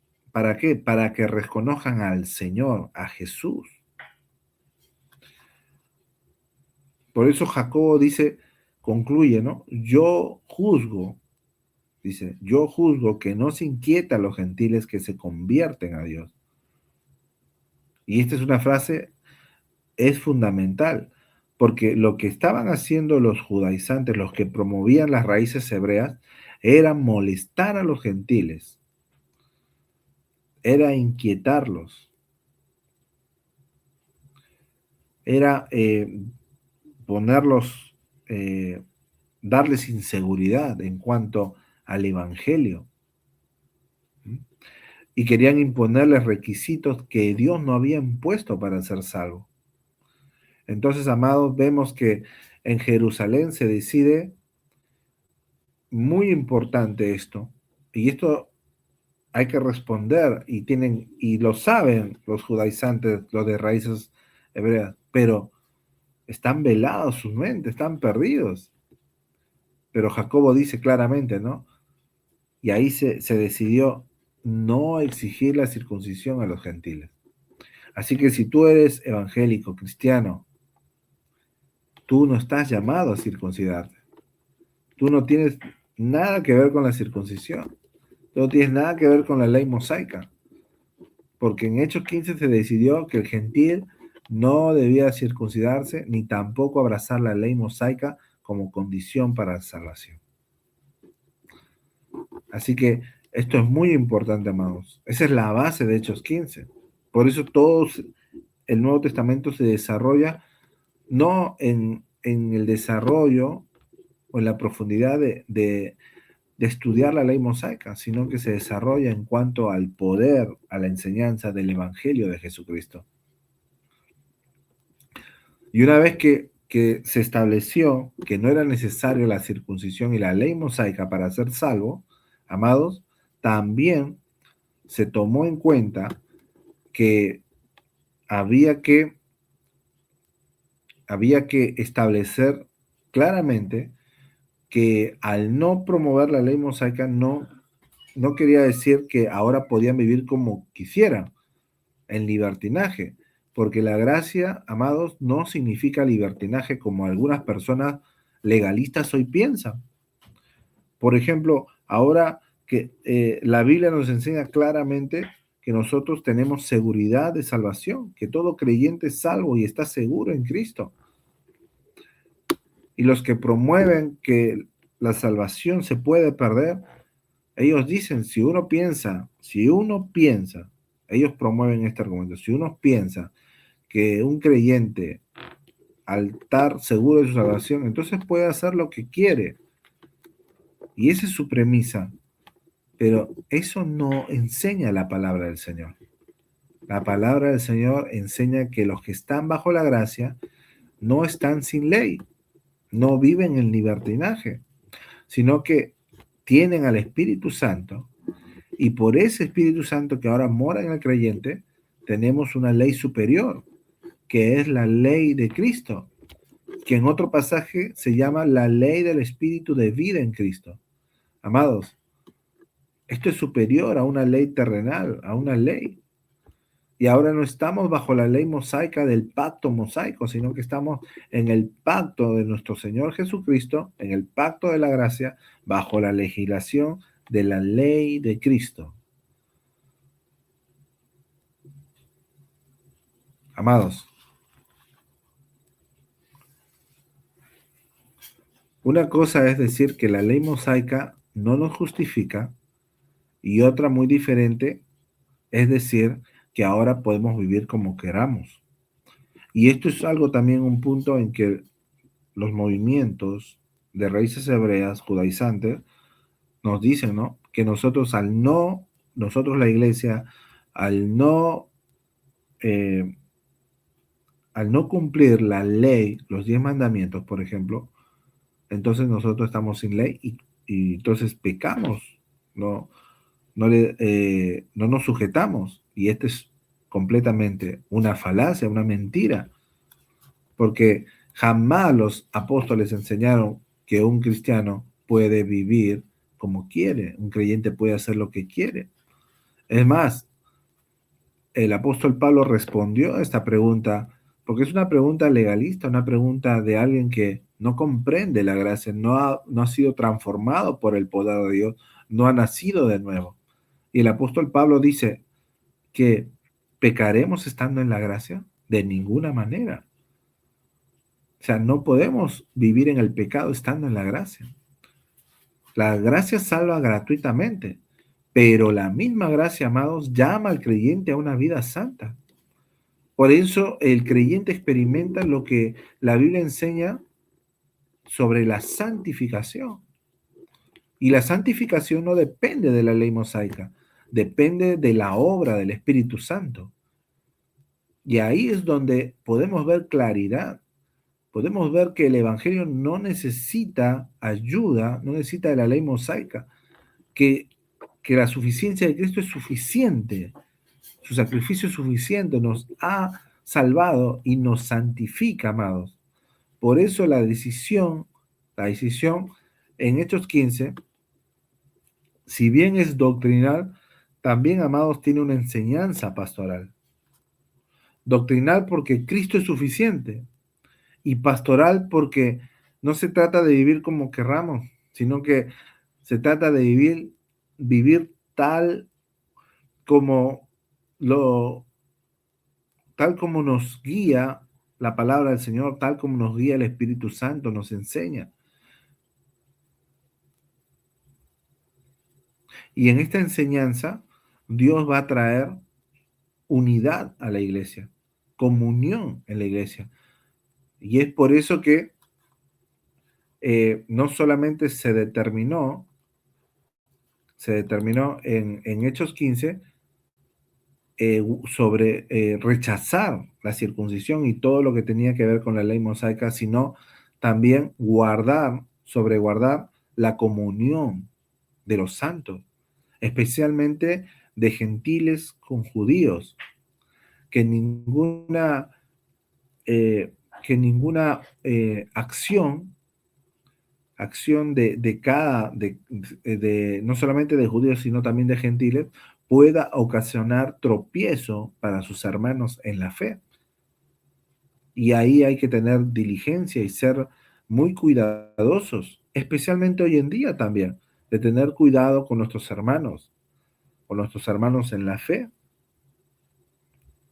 qué? Para que reconozcan al Señor, a Jesús. Por eso Jacobo dice, concluye, ¿no? Yo juzgo que no se inquieta a los gentiles que se convierten a Dios. Y esta es una frase, es fundamental, porque lo que estaban haciendo los judaizantes, los que promovían las raíces hebreas, era molestar a los gentiles, era inquietarlos, era ponerlos, darles inseguridad en cuanto al evangelio. Y querían imponerles requisitos que Dios no había impuesto para ser salvo. Entonces, amados, vemos que en Jerusalén se decide, muy importante esto, y esto hay que responder, y lo saben los judaizantes, los de raíces hebreas, pero están velados sus mentes, están perdidos. Pero Jacobo dice claramente, ¿no? Y ahí se decidió no exigir la circuncisión a los gentiles. Así que si tú eres evangélico, cristiano, tú no estás llamado a circuncidarte. Tú no tienes nada que ver con la circuncisión. Tú no tienes nada que ver con la ley mosaica. Porque en Hechos 15 se decidió que el gentil no debía circuncidarse ni tampoco abrazar la ley mosaica como condición para la salvación. Así que esto es muy importante, amados. Esa es la base de Hechos 15. Por eso el Nuevo Testamento se desarrolla no en el desarrollo o en la profundidad de estudiar la ley mosaica, sino que se desarrolla en cuanto al poder, a la enseñanza del Evangelio de Jesucristo. Y una vez que se estableció que no era necesario la circuncisión y la ley mosaica para ser salvo, amados, también se tomó en cuenta que había que, había que establecer claramente que al no promover la ley mosaica no quería decir que ahora podían vivir como quisieran, en libertinaje, porque la gracia, amados, no significa libertinaje como algunas personas legalistas hoy piensan. Por ejemplo, ahora que la Biblia nos enseña claramente que nosotros tenemos seguridad de salvación, que todo creyente es salvo y está seguro en Cristo. Y los que promueven que la salvación se puede perder, ellos dicen, si uno piensa, ellos promueven este argumento, si uno piensa que un creyente, al estar seguro de su salvación, entonces puede hacer lo que quiere. Y esa es su premisa. Pero eso no enseña la palabra del Señor. La palabra del Señor enseña que los que están bajo la gracia no están sin ley, no viven en libertinaje, sino que tienen al Espíritu Santo, y por ese Espíritu Santo que ahora mora en el creyente, tenemos una ley superior, que es la ley de Cristo, que en otro pasaje se llama la ley del Espíritu de vida en Cristo. Amados, esto es superior a una ley terrenal, a una ley. Y ahora no estamos bajo la ley mosaica del pacto mosaico, sino que estamos en el pacto de nuestro Señor Jesucristo, en el pacto de la gracia, bajo la legislación de la ley de Cristo. Amados, una cosa es decir que la ley mosaica no nos justifica, y otra muy diferente es decir que ahora podemos vivir como queramos. Y esto es algo también, un punto en que los movimientos de raíces hebreas judaizantes nos dicen, ¿no? Que nosotros la iglesia, al no, eh, al no cumplir la ley, los 10 mandamientos, por ejemplo, entonces nosotros estamos sin ley y entonces pecamos, no, no nos sujetamos. Y esto es completamente una falacia, una mentira, porque jamás los apóstoles enseñaron que un cristiano puede vivir como quiere, un creyente puede hacer lo que quiere. Es más, el apóstol Pablo respondió a esta pregunta, porque es una pregunta legalista, una pregunta de alguien que no comprende la gracia, no ha sido transformado por el poder de Dios, no ha nacido de nuevo. Y el apóstol Pablo dice que pecaremos estando en la gracia de ninguna manera. O sea, no podemos vivir en el pecado estando en la gracia. La gracia salva gratuitamente, pero la misma gracia, amados, llama al creyente a una vida santa. Por eso el creyente experimenta lo que la Biblia enseña sobre la santificación. Y la santificación no depende de la ley mosaica, depende de la obra del Espíritu Santo. Y ahí es donde podemos ver claridad. Podemos ver que el Evangelio no necesita ayuda, no necesita de la ley mosaica, que la suficiencia de Cristo es suficiente, su sacrificio es suficiente, nos ha salvado y nos santifica, amados. Por eso la decisión en Hechos 15, si bien es doctrinal, también, amados, tiene una enseñanza pastoral. Doctrinal porque Cristo es suficiente, y pastoral porque no se trata de vivir como querramos, sino que se trata de vivir tal como tal como nos guía la palabra del Señor, tal como nos guía el Espíritu Santo, nos enseña. Y en esta enseñanza, Dios va a traer unidad a la iglesia, comunión en la iglesia. Y es por eso que no solamente se determinó en Hechos 15 sobre rechazar la circuncisión y todo lo que tenía que ver con la ley mosaica, sino también sobreguardar la comunión de los santos, especialmente de gentiles con judíos, que ninguna, eh, acción de no solamente de judíos, sino también de gentiles, pueda ocasionar tropiezo para sus hermanos en la fe. Y ahí hay que tener diligencia y ser muy cuidadosos, especialmente hoy en día también, de tener cuidado con nuestros hermanos en la fe,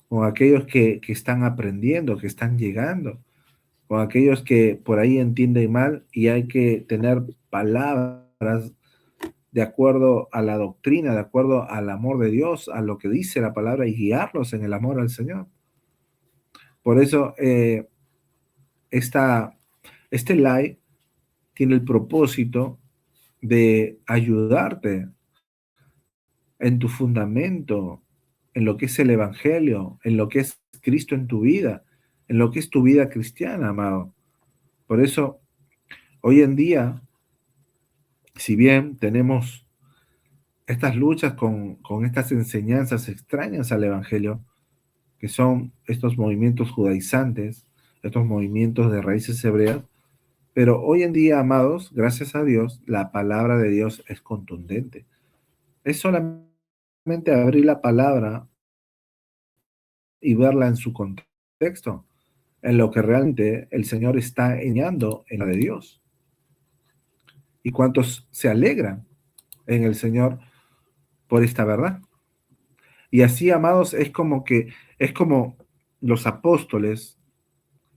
con aquellos que están aprendiendo, que están llegando, con aquellos que por ahí entienden mal, y hay que tener palabras de acuerdo a la doctrina, de acuerdo al amor de Dios, a lo que dice la palabra, y guiarlos en el amor al Señor. Por eso, este live tiene el propósito de ayudarte en tu fundamento, en lo que es el Evangelio, en lo que es Cristo en tu vida, en lo que es tu vida cristiana, amado. Por eso, hoy en día, si bien tenemos estas luchas con estas enseñanzas extrañas al Evangelio, que son estos movimientos judaizantes, estos movimientos de raíces hebreas, pero hoy en día, amados, gracias a Dios, la palabra de Dios es contundente. Es solamente abrir la palabra y verla en su contexto, en lo que realmente el Señor está enseñando en la de Dios. Y cuántos se alegran en el Señor por esta verdad. Y así, amados, es como los apóstoles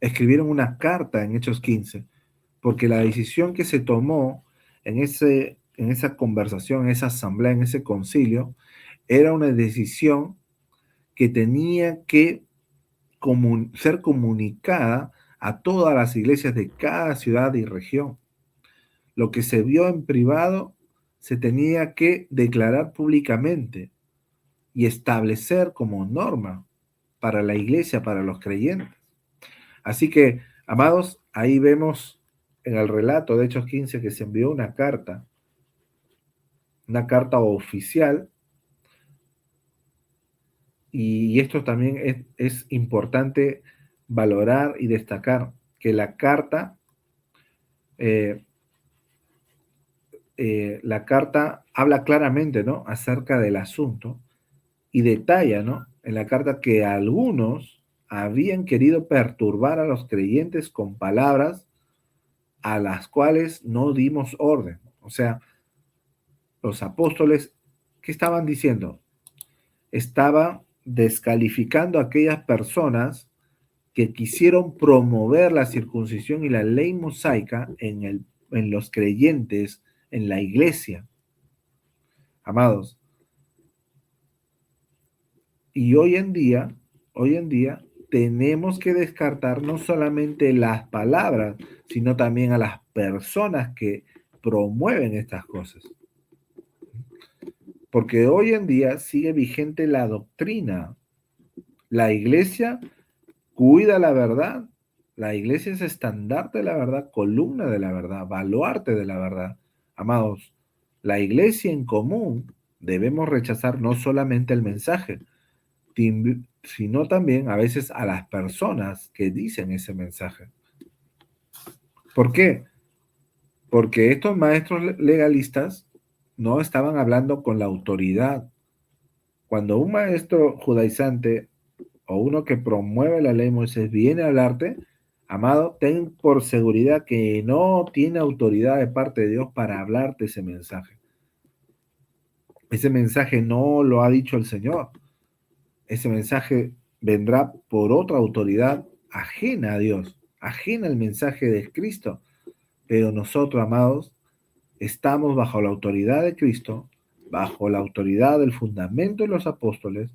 escribieron una carta en Hechos 15, porque la decisión que se tomó en esa conversación, en esa asamblea, en ese concilio, era una decisión que tenía que ser comunicada a todas las iglesias de cada ciudad y región. Lo que se vio en privado se tenía que declarar públicamente y establecer como norma para la iglesia, para los creyentes. Así que, amados, ahí vemos en el relato de Hechos 15 que se envió una carta oficial, y esto también es importante valorar y destacar, que la carta habla claramente, ¿no?, acerca del asunto, y detalla, ¿no?, en la carta que algunos habían querido perturbar a los creyentes con palabras a las cuales no dimos orden. O sea, los apóstoles, ¿qué estaban diciendo? Estaban descalificando a aquellas personas que quisieron promover la circuncisión y la ley mosaica en los creyentes, en la iglesia. Amados, y hoy en día tenemos que descartar no solamente las palabras, sino también a las personas que promueven estas cosas. Porque hoy en día sigue vigente la doctrina. La iglesia cuida la verdad. La iglesia es estandarte de la verdad, columna de la verdad, baluarte de la verdad. Amados, la iglesia en común debemos rechazar no solamente el mensaje, sino también a veces a las personas que dicen ese mensaje. ¿Por qué? Porque estos maestros legalistas no estaban hablando con la autoridad. Cuando un maestro judaizante o uno que promueve la ley de Moisés viene a hablarte, amado, ten por seguridad que no tiene autoridad de parte de Dios para hablarte ese mensaje. Ese mensaje no lo ha dicho el Señor. Ese mensaje vendrá por otra autoridad ajena a Dios, ajena al mensaje de Cristo. Pero nosotros, amados, estamos bajo la autoridad de Cristo, bajo la autoridad del fundamento de los apóstoles,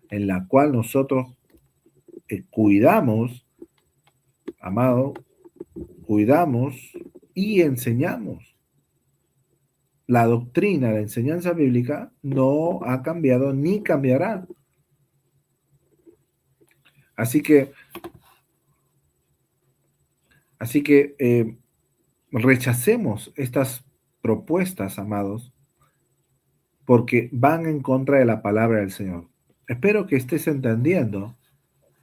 en la cual nosotros cuidamos, amado, cuidamos y enseñamos. La doctrina, la enseñanza bíblica no ha cambiado ni cambiará. Así que rechacemos estas propuestas, amados, porque van en contra de la palabra del Señor. Espero que estés entendiendo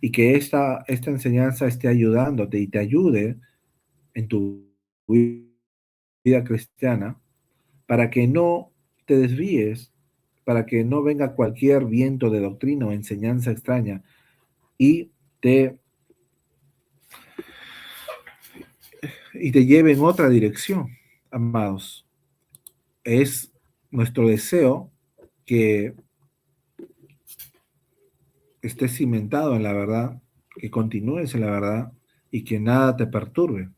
y que esta enseñanza esté ayudándote y te ayude en tu vida cristiana para que no te desvíes, para que no venga cualquier viento de doctrina o enseñanza extraña y te, y te lleve en otra dirección, amados. Es nuestro deseo que estés cimentado en la verdad, que continúes en la verdad y que nada te perturbe.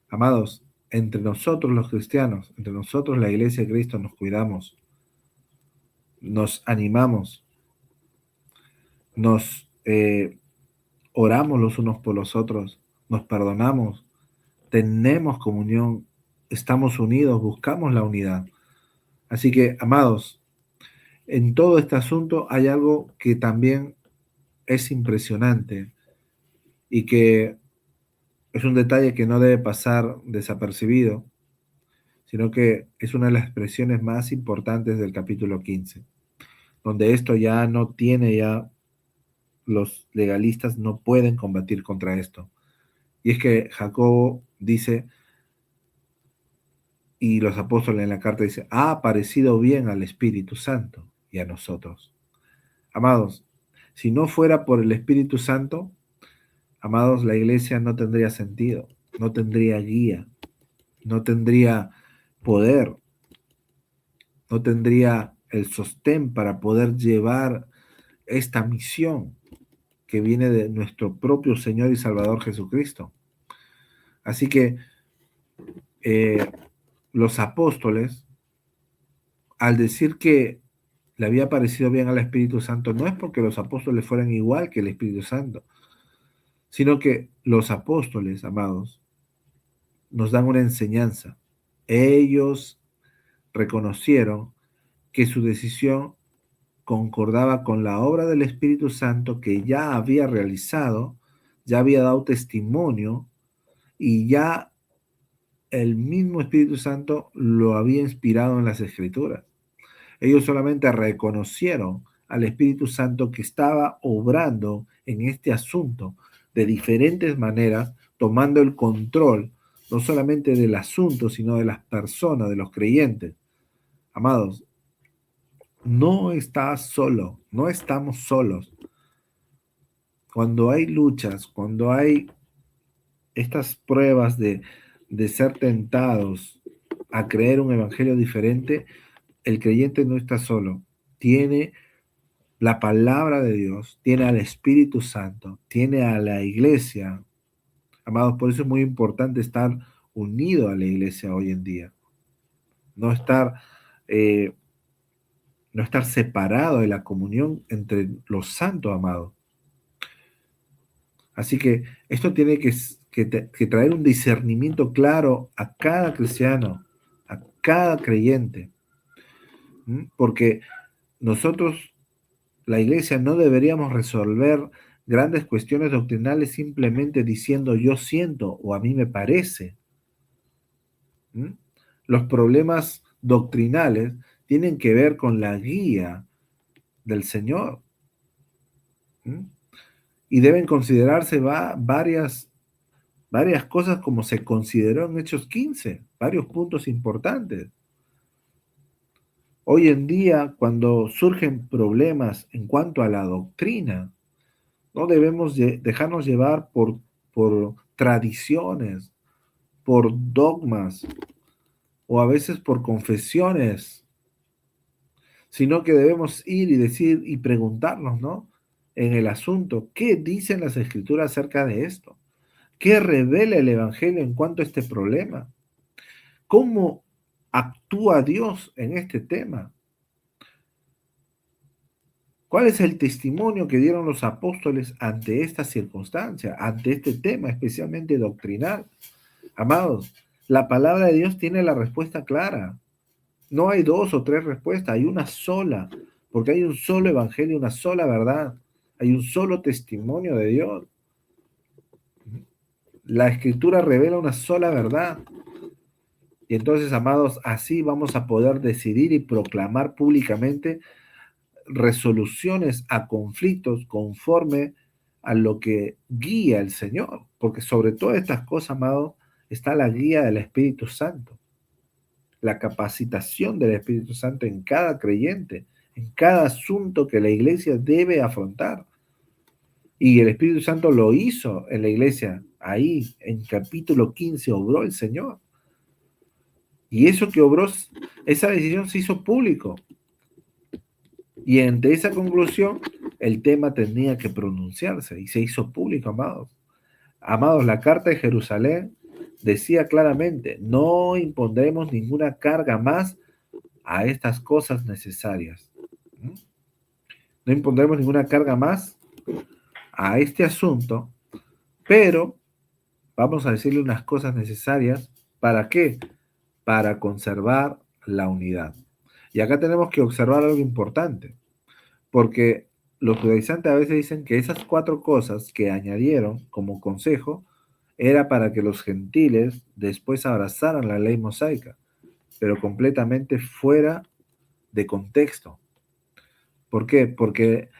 Amados, entre nosotros los cristianos, entre nosotros la iglesia de Cristo nos cuidamos, nos animamos, nos oramos los unos por los otros, nos perdonamos, tenemos comunión, estamos unidos, buscamos la unidad. Así que, amados, en todo este asunto hay algo que también es impresionante y que es un detalle que no debe pasar desapercibido, sino que es una de las expresiones más importantes del capítulo 15, donde esto ya no tiene, ya los legalistas no pueden combatir contra esto. Y es que Jacobo dice, y los apóstoles en la carta dicen, ha parecido bien al Espíritu Santo y a nosotros. Amados, si no fuera por el Espíritu Santo, amados, la iglesia no tendría sentido, no tendría guía, no tendría poder, no tendría el sostén para poder llevar esta misión que viene de nuestro propio Señor y Salvador Jesucristo. Así que los apóstoles, al decir que le había parecido bien al Espíritu Santo, no es porque los apóstoles fueran igual que el Espíritu Santo, sino que los apóstoles, amados, nos dan una enseñanza. Ellos reconocieron que su decisión concordaba con la obra del Espíritu Santo que ya había realizado, ya había dado testimonio y ya el mismo Espíritu Santo lo había inspirado en las Escrituras. Ellos solamente reconocieron al Espíritu Santo que estaba obrando en este asunto de diferentes maneras, tomando el control no solamente del asunto, sino de las personas, de los creyentes. Amados, no estás solo, no estamos solos. Cuando hay luchas, cuando hay estas pruebas de ser tentados a creer un evangelio diferente, el creyente no está solo. Tiene la palabra de Dios, tiene al Espíritu Santo, tiene a la iglesia. Amados, por eso es muy importante estar unido a la iglesia hoy en día. No estar, no estar separado de la comunión entre los santos, amados. Así que esto tiene que traer un discernimiento claro a cada cristiano, a cada creyente. Porque nosotros, la iglesia, no deberíamos resolver grandes cuestiones doctrinales simplemente diciendo yo siento o a mí me parece. Los problemas doctrinales tienen que ver con la guía del Señor. Y deben considerarse varias cosas como se consideró en Hechos 15, varios puntos importantes. Hoy en día, cuando surgen problemas en cuanto a la doctrina, no debemos dejarnos llevar por tradiciones, por dogmas o a veces por confesiones, sino que debemos ir y decir y preguntarnos, ¿no? En el asunto, ¿qué dicen las Escrituras acerca de esto? ¿Qué revela el Evangelio en cuanto a este problema? ¿Cómo actúa Dios en este tema? ¿Cuál es el testimonio que dieron los apóstoles ante esta circunstancia, ante este tema especialmente doctrinal? Amados, La palabra de Dios tiene la respuesta clara. No hay dos o tres respuestas, hay una sola, porque hay un solo evangelio, una sola verdad, hay un solo testimonio de Dios. La escritura revela una sola verdad. Y entonces, amados, así vamos a poder decidir y proclamar públicamente resoluciones a conflictos conforme a lo que guía el Señor. Porque sobre todas estas cosas, amados, está la guía del Espíritu Santo, la capacitación del Espíritu Santo en cada creyente, en cada asunto que la iglesia debe afrontar. Y el Espíritu Santo lo hizo en la iglesia. Ahí, en capítulo 15, obró el Señor. Y eso que obró, esa decisión se hizo público. Y ante esa conclusión, el tema tenía que pronunciarse y se hizo público, amados. Amados, la carta de Jerusalén decía claramente, no impondremos ninguna carga más a estas cosas necesarias. ¿Mm? No impondremos ninguna carga más a este asunto, pero vamos a decirle unas cosas necesarias. ¿Para qué? Para conservar la unidad. Y acá tenemos que observar algo importante, porque los judaizantes a veces dicen que esas cuatro cosas que añadieron como consejo era para que los gentiles después abrazaran la ley mosaica, pero completamente fuera de contexto. ¿Por qué? Porque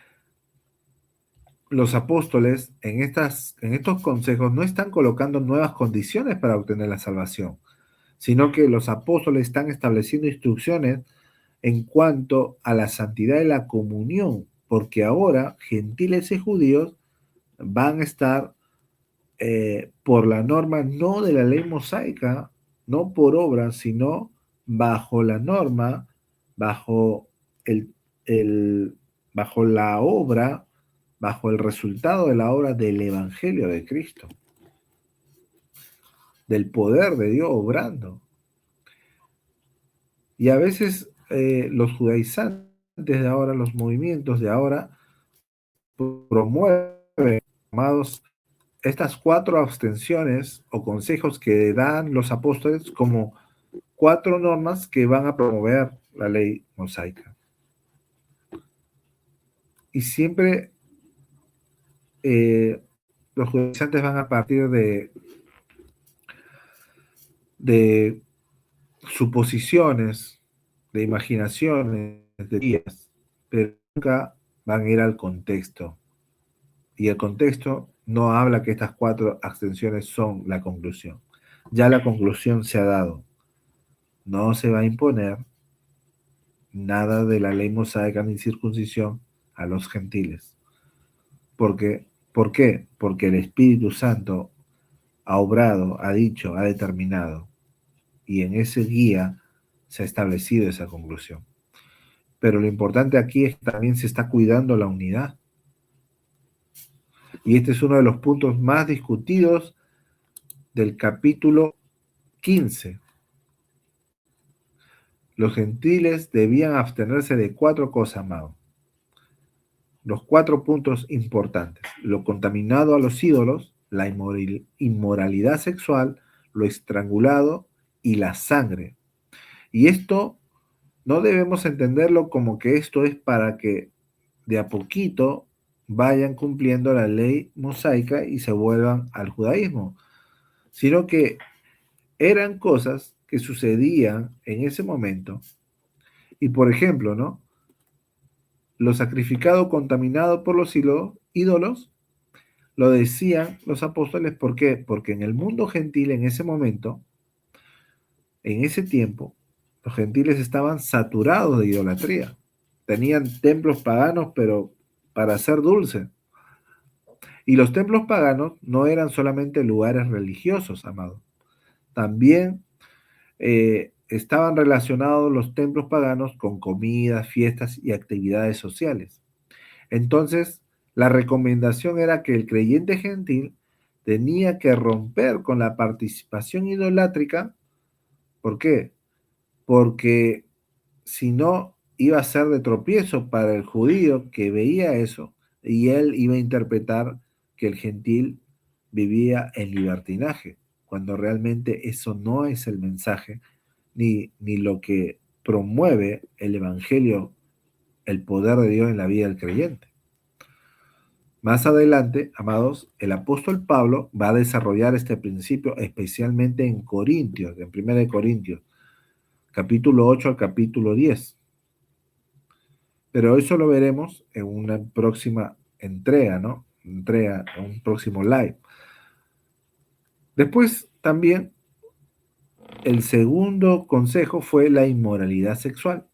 los apóstoles en estos consejos no están colocando nuevas condiciones para obtener la salvación, sino que los apóstoles están estableciendo instrucciones en cuanto a la santidad y la comunión, porque ahora gentiles y judíos van a estar por la norma no de la ley mosaica, no por obra, sino bajo la norma, bajo el, bajo la obra, bajo el resultado de la obra del Evangelio de Cristo, del poder de Dios obrando. Y a veces los judaizantes de ahora, los movimientos de ahora, promueven, amados, estas cuatro abstenciones o consejos que dan los apóstoles como cuatro normas que van a promover la ley mosaica. Y siempre los judaizantes van a partir de suposiciones, de imaginaciones, de teorías, pero nunca van a ir al contexto. Y el contexto no habla que estas cuatro abstenciones son la conclusión. Ya la conclusión se ha dado. No se va a imponer nada de la ley mosaica ni circuncisión a los gentiles. ¿Por qué? Porque el Espíritu Santo ha obrado, ha dicho, ha determinado. Y en ese guía se ha establecido esa conclusión. Pero lo importante aquí es que también se está cuidando la unidad. Y este es uno de los puntos más discutidos del capítulo 15. Los gentiles debían abstenerse de cuatro cosas, amado. Los cuatro puntos importantes: lo contaminado a los ídolos, la inmoralidad sexual, lo estrangulado y la sangre. Y esto no debemos entenderlo como que esto es para que de a poquito vayan cumpliendo la ley mosaica y se vuelvan al judaísmo, sino que eran cosas que sucedían en ese momento. Y por ejemplo, ¿no? Lo sacrificado contaminado por los ídolos, lo decían los apóstoles. ¿Por qué? Porque en el mundo gentil, en ese momento, en ese tiempo, los gentiles estaban saturados de idolatría. Tenían templos paganos, pero para hacer dulce. Y los templos paganos no eran solamente lugares religiosos, amado. También estaban relacionados los templos paganos con comidas, fiestas y actividades sociales. Entonces, la recomendación era que el creyente gentil tenía que romper con la participación idolátrica. ¿Por qué? Porque si no, iba a ser de tropiezo para el judío que veía eso, y él iba a interpretar que el gentil vivía en libertinaje, cuando realmente eso no es el mensaje, ni lo que promueve el Evangelio, el poder de Dios en la vida del creyente. Más adelante, amados, el apóstol Pablo va a desarrollar este principio especialmente en Corintios, en 1 Corintios, capítulo 8 al capítulo 10. Pero eso lo veremos en una próxima entrega, ¿no? Entrega, en un próximo live. Después también el segundo consejo fue la inmoralidad sexual.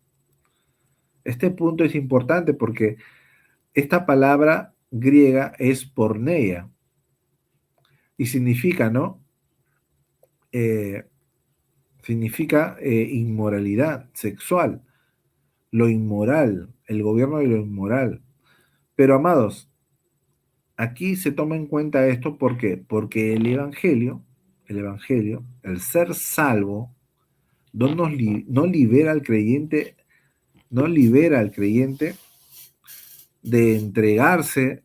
Este punto es importante porque esta palabra griega es porneia y significa, ¿no? Significa inmoralidad sexual, lo inmoral, el gobierno de lo inmoral. Pero amados, aquí se toma en cuenta esto porque el evangelio, el ser salvo, no libera al creyente, no libera al creyente de entregarse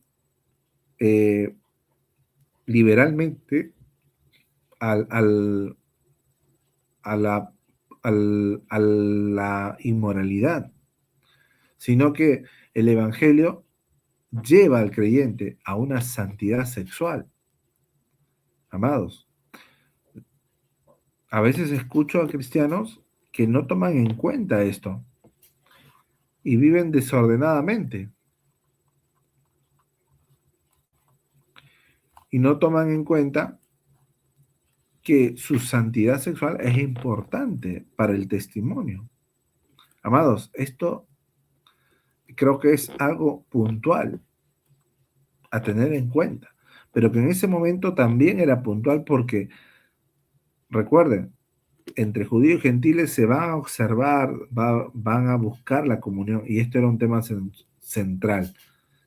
liberalmente al, al, a la inmoralidad, sino que el Evangelio lleva al creyente a una santidad sexual. Amados, a veces escucho a cristianos que no toman en cuenta esto y viven desordenadamente. Y no toman en cuenta que su santidad sexual es importante para el testimonio. Amados, esto creo que es algo puntual a tener en cuenta, pero que en ese momento también era puntual porque, recuerden, entre judíos y gentiles se van a observar, van a buscar la comunión, y esto era un tema central,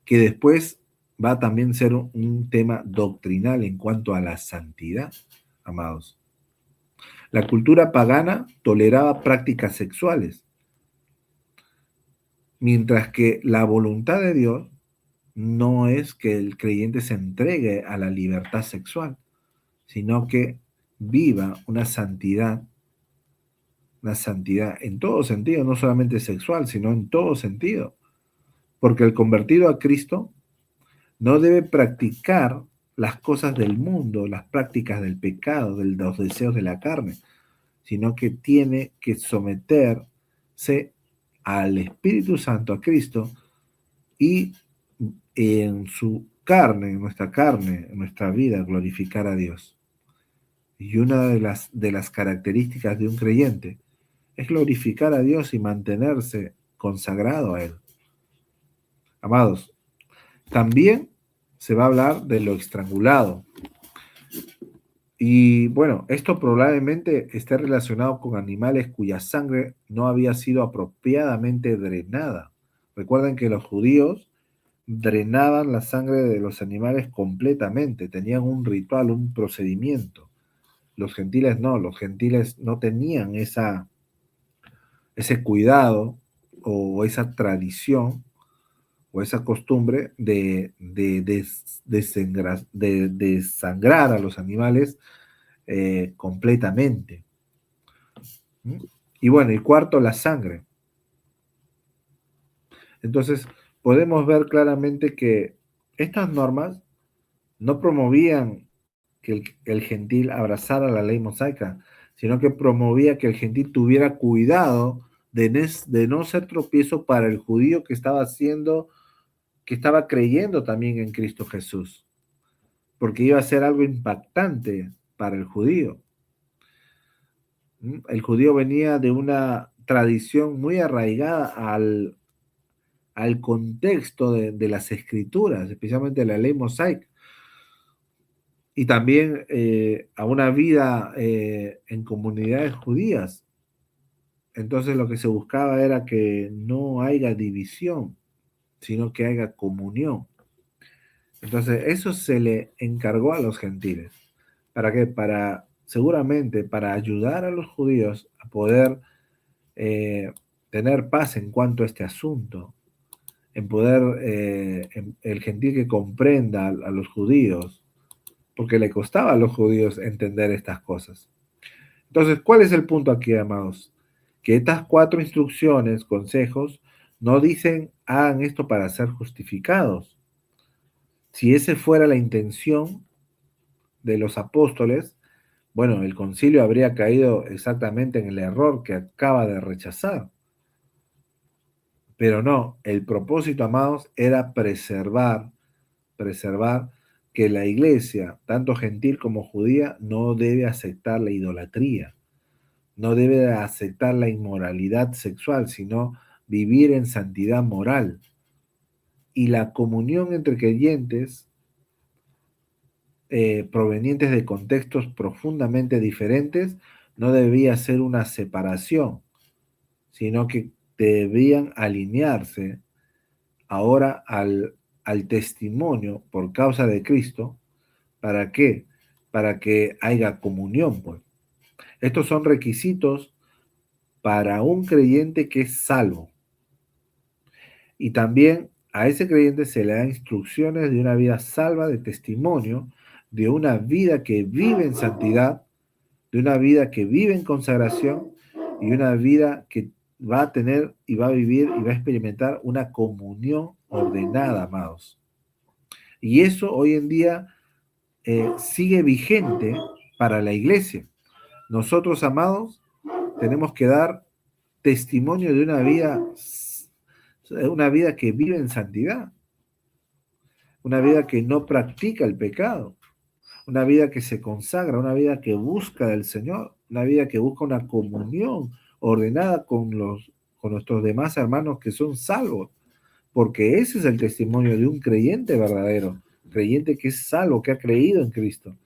que después va a también ser un tema doctrinal en cuanto a la santidad, amados. La cultura pagana toleraba prácticas sexuales, mientras que la voluntad de Dios no es que el creyente se entregue a la libertad sexual, sino que viva una santidad en todo sentido, no solamente sexual, sino en todo sentido. Porque el convertido a Cristo no debe practicar las cosas del mundo, las prácticas del pecado, de los deseos de la carne, sino que tiene que someterse al Espíritu Santo, a Cristo, y en su carne, en nuestra vida, glorificar a Dios. Y una de las características de un creyente es glorificar a Dios y mantenerse consagrado a Él. Amados, también se va a hablar de lo estrangulado. Y bueno, esto probablemente esté relacionado con animales cuya sangre no había sido apropiadamente drenada. Recuerden que los judíos drenaban la sangre de los animales completamente, tenían un ritual, un procedimiento. Los gentiles no tenían ese cuidado o esa tradición o esa costumbre de desangrar a los animales completamente. ¿Mm? Y bueno, y cuarto, la sangre. Entonces, podemos ver claramente que estas normas no promovían que el gentil abrazara la ley mosaica, sino que promovía que el gentil tuviera cuidado de no ser tropiezo para el judío que estaba creyendo también en Cristo Jesús, porque iba a ser algo impactante para el judío. El judío venía de una tradición muy arraigada al contexto de las escrituras, especialmente la ley mosaica, y también a una vida en comunidades judías. Entonces lo que se buscaba era que no haya división, sino que haya comunión. Entonces eso se le encargó a los gentiles. ¿Para qué? Seguramente para ayudar a los judíos a poder tener paz en cuanto a este asunto, en poder, el gentil que comprenda a los judíos porque le costaba a los judíos entender estas cosas. Entonces, ¿cuál es el punto aquí, amados? Que estas 4 instrucciones, consejos, no dicen hagan esto para ser justificados. Si esa fuera la intención de los apóstoles, bueno, el concilio habría caído exactamente en el error que acaba de rechazar. Pero no, el propósito, amados, era preservar que la iglesia, tanto gentil como judía, no debe aceptar la idolatría, no debe aceptar la inmoralidad sexual, sino vivir en santidad moral. Y la comunión entre creyentes provenientes de contextos profundamente diferentes no debía ser una separación, sino que debían alinearse ahora al testimonio por causa de Cristo. ¿Para qué? Para que haya comunión, pues. Estos son requisitos para un creyente que es salvo. Y también a ese creyente se le da instrucciones de una vida salva, de testimonio, de una vida que vive en santidad, de una vida que vive en consagración y una vida que va a tener y va a vivir y va a experimentar una comunión ordenada, amados. Y eso hoy en día sigue vigente para la iglesia. Nosotros, amados, tenemos que dar testimonio de una vida que vive en santidad, una vida que no practica el pecado, una vida que se consagra, una vida que busca del Señor, una vida que busca una comunión ordenada con nuestros demás hermanos que son salvos, porque ese es el testimonio de un creyente verdadero, creyente que es salvo, que ha creído en Cristo,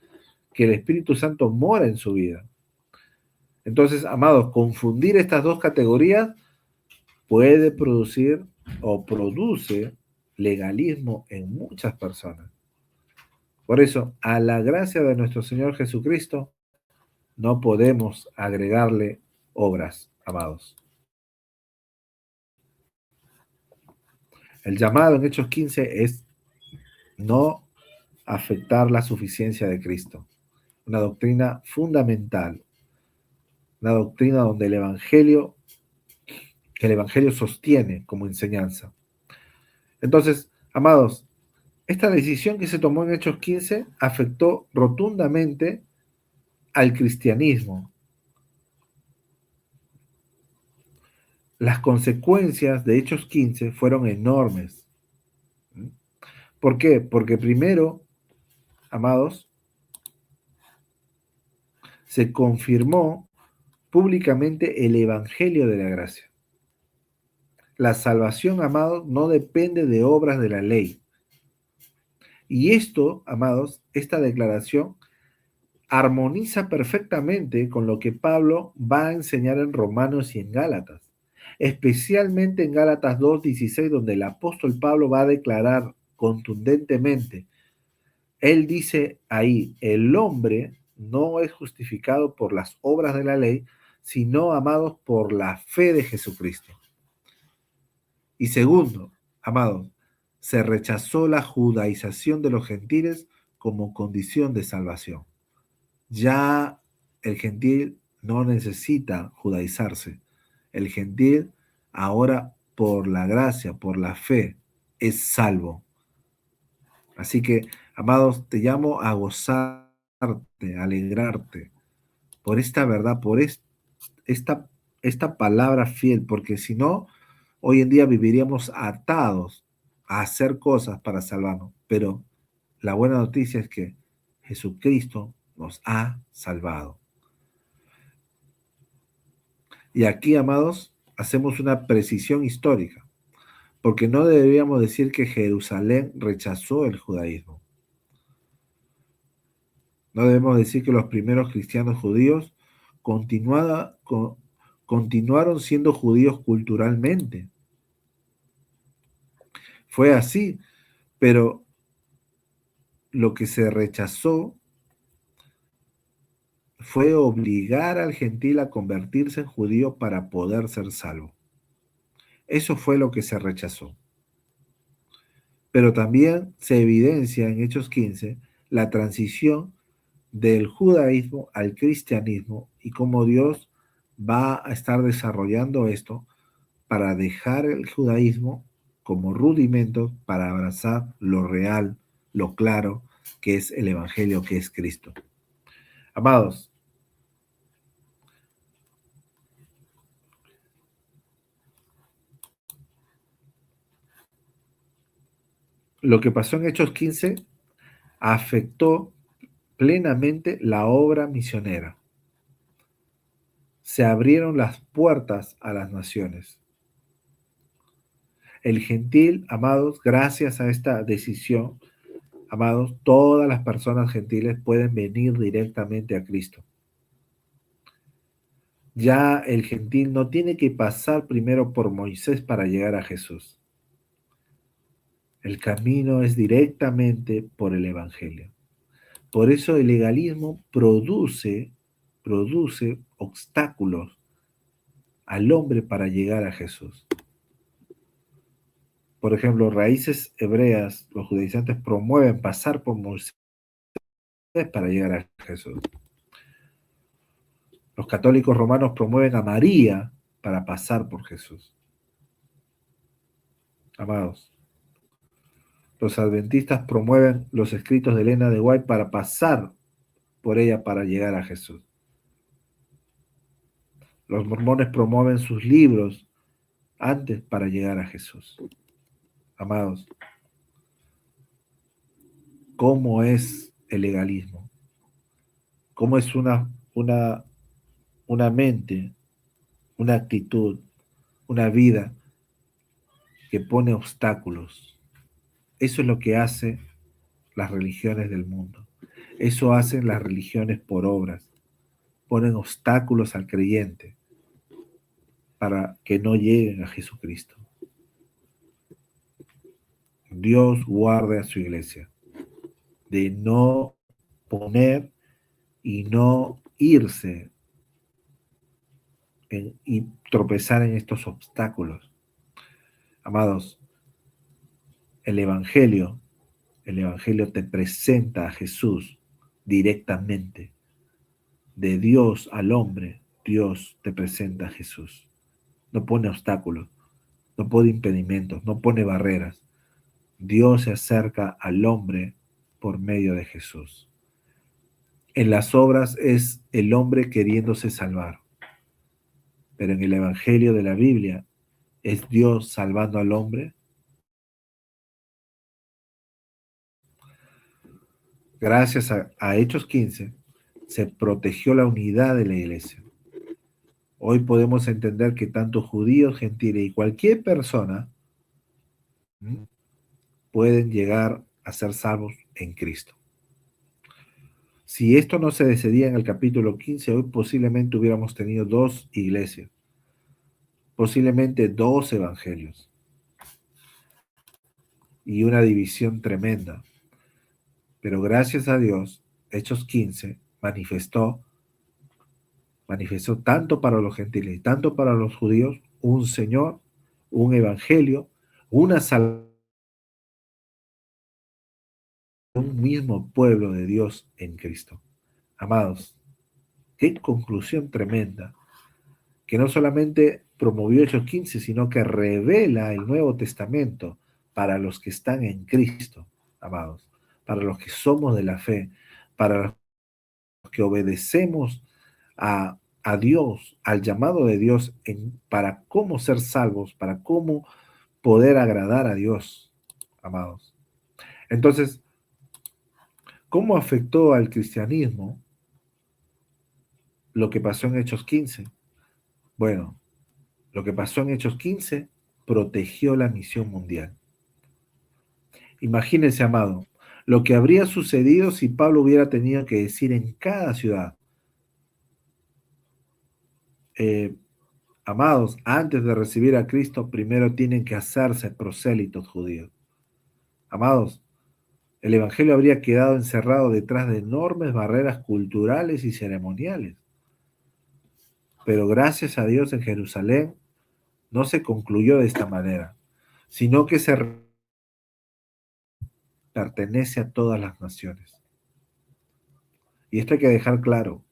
que el Espíritu Santo mora en su vida. Entonces, amados, confundir estas dos categorías puede producir o produce legalismo en muchas personas. Por eso, a la gracia de nuestro Señor Jesucristo, no podemos agregarle obras, amados. El llamado en Hechos 15 es no afectar la suficiencia de Cristo. Una doctrina fundamental, una doctrina donde el Evangelio sostiene como enseñanza. Entonces, amados, esta decisión que se tomó en Hechos 15 afectó rotundamente al cristianismo. Las consecuencias de Hechos 15 fueron enormes. ¿Por qué? Porque primero, amados, se confirmó públicamente el Evangelio de la gracia. La salvación, amados, no depende de obras de la ley. Y esto, amados, esta declaración armoniza perfectamente con lo que Pablo va a enseñar en Romanos y en Gálatas, especialmente en Gálatas 2:16, donde el apóstol Pablo va a declarar contundentemente. Él dice ahí, el hombre no es justificado por las obras de la ley, sino, amados, por la fe de Jesucristo. Y segundo, amados, se rechazó la judaización de los gentiles como condición de salvación. Ya el gentil no necesita judaizarse. El gentil ahora por la gracia, por la fe, es salvo. Así que, amados, te llamo a gozarte, a alegrarte por esta verdad, por esta palabra fiel, porque si no, hoy en día viviríamos atados a hacer cosas para salvarnos. Pero la buena noticia es que Jesucristo nos ha salvado. Y aquí, amados, hacemos una precisión histórica, porque no deberíamos decir que Jerusalén rechazó el judaísmo. No debemos decir que los primeros cristianos judíos continuaron siendo judíos culturalmente. Fue así, pero lo que se rechazó fue obligar al gentil a convertirse en judío para poder ser salvo. Eso fue lo que se rechazó. Pero también se evidencia en Hechos 15 la transición del judaísmo al cristianismo y cómo Dios va a estar desarrollando esto para dejar el judaísmo como rudimento para abrazar lo real, lo claro, que es el Evangelio, que es Cristo. Amados, lo que pasó en Hechos 15 afectó plenamente la obra misionera. Se abrieron las puertas a las naciones. El gentil, amados, gracias a esta decisión, amados, todas las personas gentiles pueden venir directamente a Cristo. Ya el gentil no tiene que pasar primero por Moisés para llegar a Jesús. El camino es directamente por el Evangelio. Por eso el legalismo produce obstáculos al hombre para llegar a Jesús. Por ejemplo, raíces hebreas, los judaizantes promueven pasar por Moisés para llegar a Jesús. Los católicos romanos promueven a María para pasar por Jesús. Amados, los adventistas promueven los escritos de Elena de White para pasar por ella para llegar a Jesús. Los mormones promueven sus libros antes para llegar a Jesús. Amados, ¿cómo es el legalismo? ¿Cómo es una mente, una actitud, una vida que pone obstáculos? Eso es lo que hace las religiones del mundo. Eso hacen las religiones por obras. Ponen obstáculos al creyente para que no lleguen a Jesucristo. Dios guarde a su iglesia de no poner y no irse y tropezar en estos obstáculos. Amados, el Evangelio te presenta a Jesús directamente. De Dios al hombre, Dios te presenta a Jesús. No pone obstáculos, no pone impedimentos, no pone barreras. Dios se acerca al hombre por medio de Jesús. En las obras es el hombre queriéndose salvar, pero en el Evangelio de la Biblia es Dios salvando al hombre. Gracias a Hechos 15 se protegió la unidad de la iglesia. Hoy podemos entender que tanto judíos, gentiles y cualquier persona pueden llegar a ser salvos en Cristo. Si esto no se decidía en el capítulo 15, hoy posiblemente hubiéramos tenido 2 iglesias, posiblemente 2 evangelios y una división tremenda. Pero gracias a Dios, Hechos 15 manifestó tanto para los gentiles y tanto para los judíos un Señor, un evangelio, una salvación, un mismo pueblo de Dios en Cristo. Amados, qué conclusión tremenda, que no solamente promovió Hechos 15, sino que revela el Nuevo Testamento para los que están en Cristo, amados, para los que somos de la fe, para los que obedecemos a Dios, al llamado de Dios para cómo ser salvos, para cómo poder agradar a Dios, amados. Entonces, ¿cómo afectó al cristianismo lo que pasó en Hechos 15? Bueno, lo que pasó en Hechos 15 protegió la misión mundial. Imagínense, amado, lo que habría sucedido si Pablo hubiera tenido que decir en cada ciudad, amados, antes de recibir a Cristo, primero tienen que hacerse prosélitos judíos. Amados, el Evangelio habría quedado encerrado detrás de enormes barreras culturales y ceremoniales. Pero gracias a Dios en Jerusalén no se concluyó de esta manera, sino que se pertenece a todas las naciones. Y esto hay que dejar claro,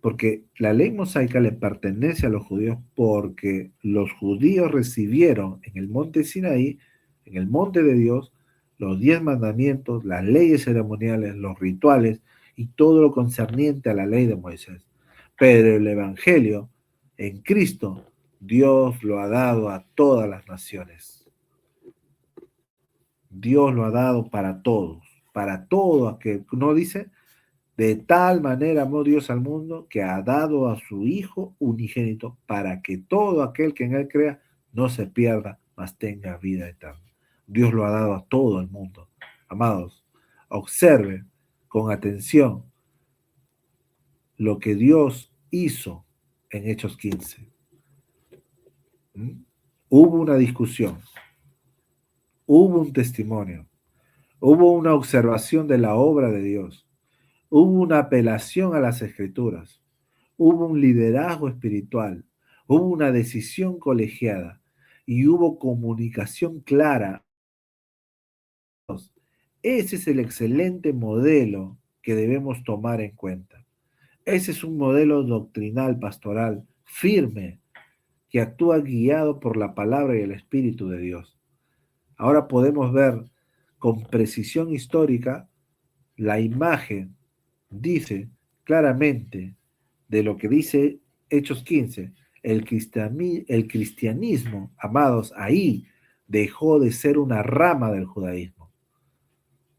porque la ley mosaica le pertenece a los judíos porque los judíos recibieron en el monte Sinaí, en el monte de Dios, los 10 mandamientos, las leyes ceremoniales, los rituales y todo lo concerniente a la ley de Moisés. Pero el Evangelio, en Cristo, Dios lo ha dado a todas las naciones. Dios lo ha dado para todos, para todo aquel, no dice, de tal manera amó Dios al mundo que ha dado a su Hijo unigénito para que todo aquel que en él crea no se pierda, mas tenga vida eterna. Dios lo ha dado a todo el mundo. Amados, observen con atención lo que Dios hizo en Hechos 15. ¿Mm? Hubo una discusión, hubo un testimonio, hubo una observación de la obra de Dios, hubo una apelación a las Escrituras, hubo un liderazgo espiritual, hubo una decisión colegiada y hubo comunicación clara. Ese es el excelente modelo que debemos tomar en cuenta. Ese es un modelo doctrinal, pastoral, firme, que actúa guiado por la palabra y el Espíritu de Dios. Ahora podemos ver con precisión histórica la imagen, dice claramente de lo que dice Hechos 15, el cristianismo, amados, ahí dejó de ser una rama del judaísmo.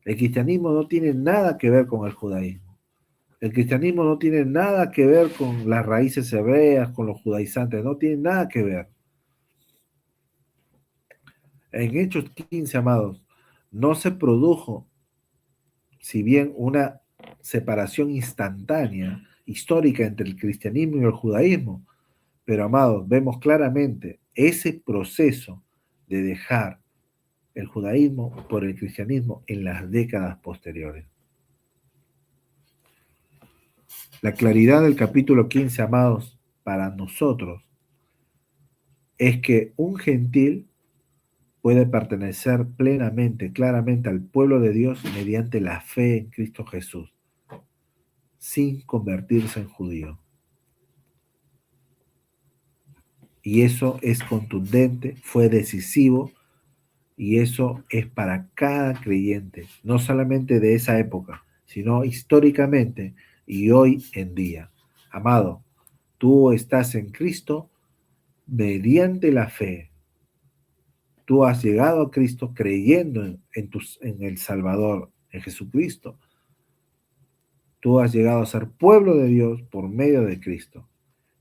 El cristianismo no tiene nada que ver con el judaísmo. El cristianismo no tiene nada que ver con las raíces hebreas, con los judaizantes, no tiene nada que ver. En Hechos 15, amados, no se produjo, si bien una separación instantánea, histórica entre el cristianismo y el judaísmo, pero amados, vemos claramente ese proceso de dejar el judaísmo por el cristianismo en las décadas posteriores. La claridad del capítulo 15, amados, para nosotros, es que un gentil puede pertenecer plenamente, claramente al pueblo de Dios mediante la fe en Cristo Jesús, sin convertirse en judío. Y eso es contundente, fue decisivo, y eso es para cada creyente, no solamente de esa época, sino históricamente y hoy en día. Amado, tú estás en Cristo mediante la fe. Tú has llegado a Cristo creyendo en el Salvador, en Jesucristo. Tú has llegado a ser pueblo de Dios por medio de Cristo.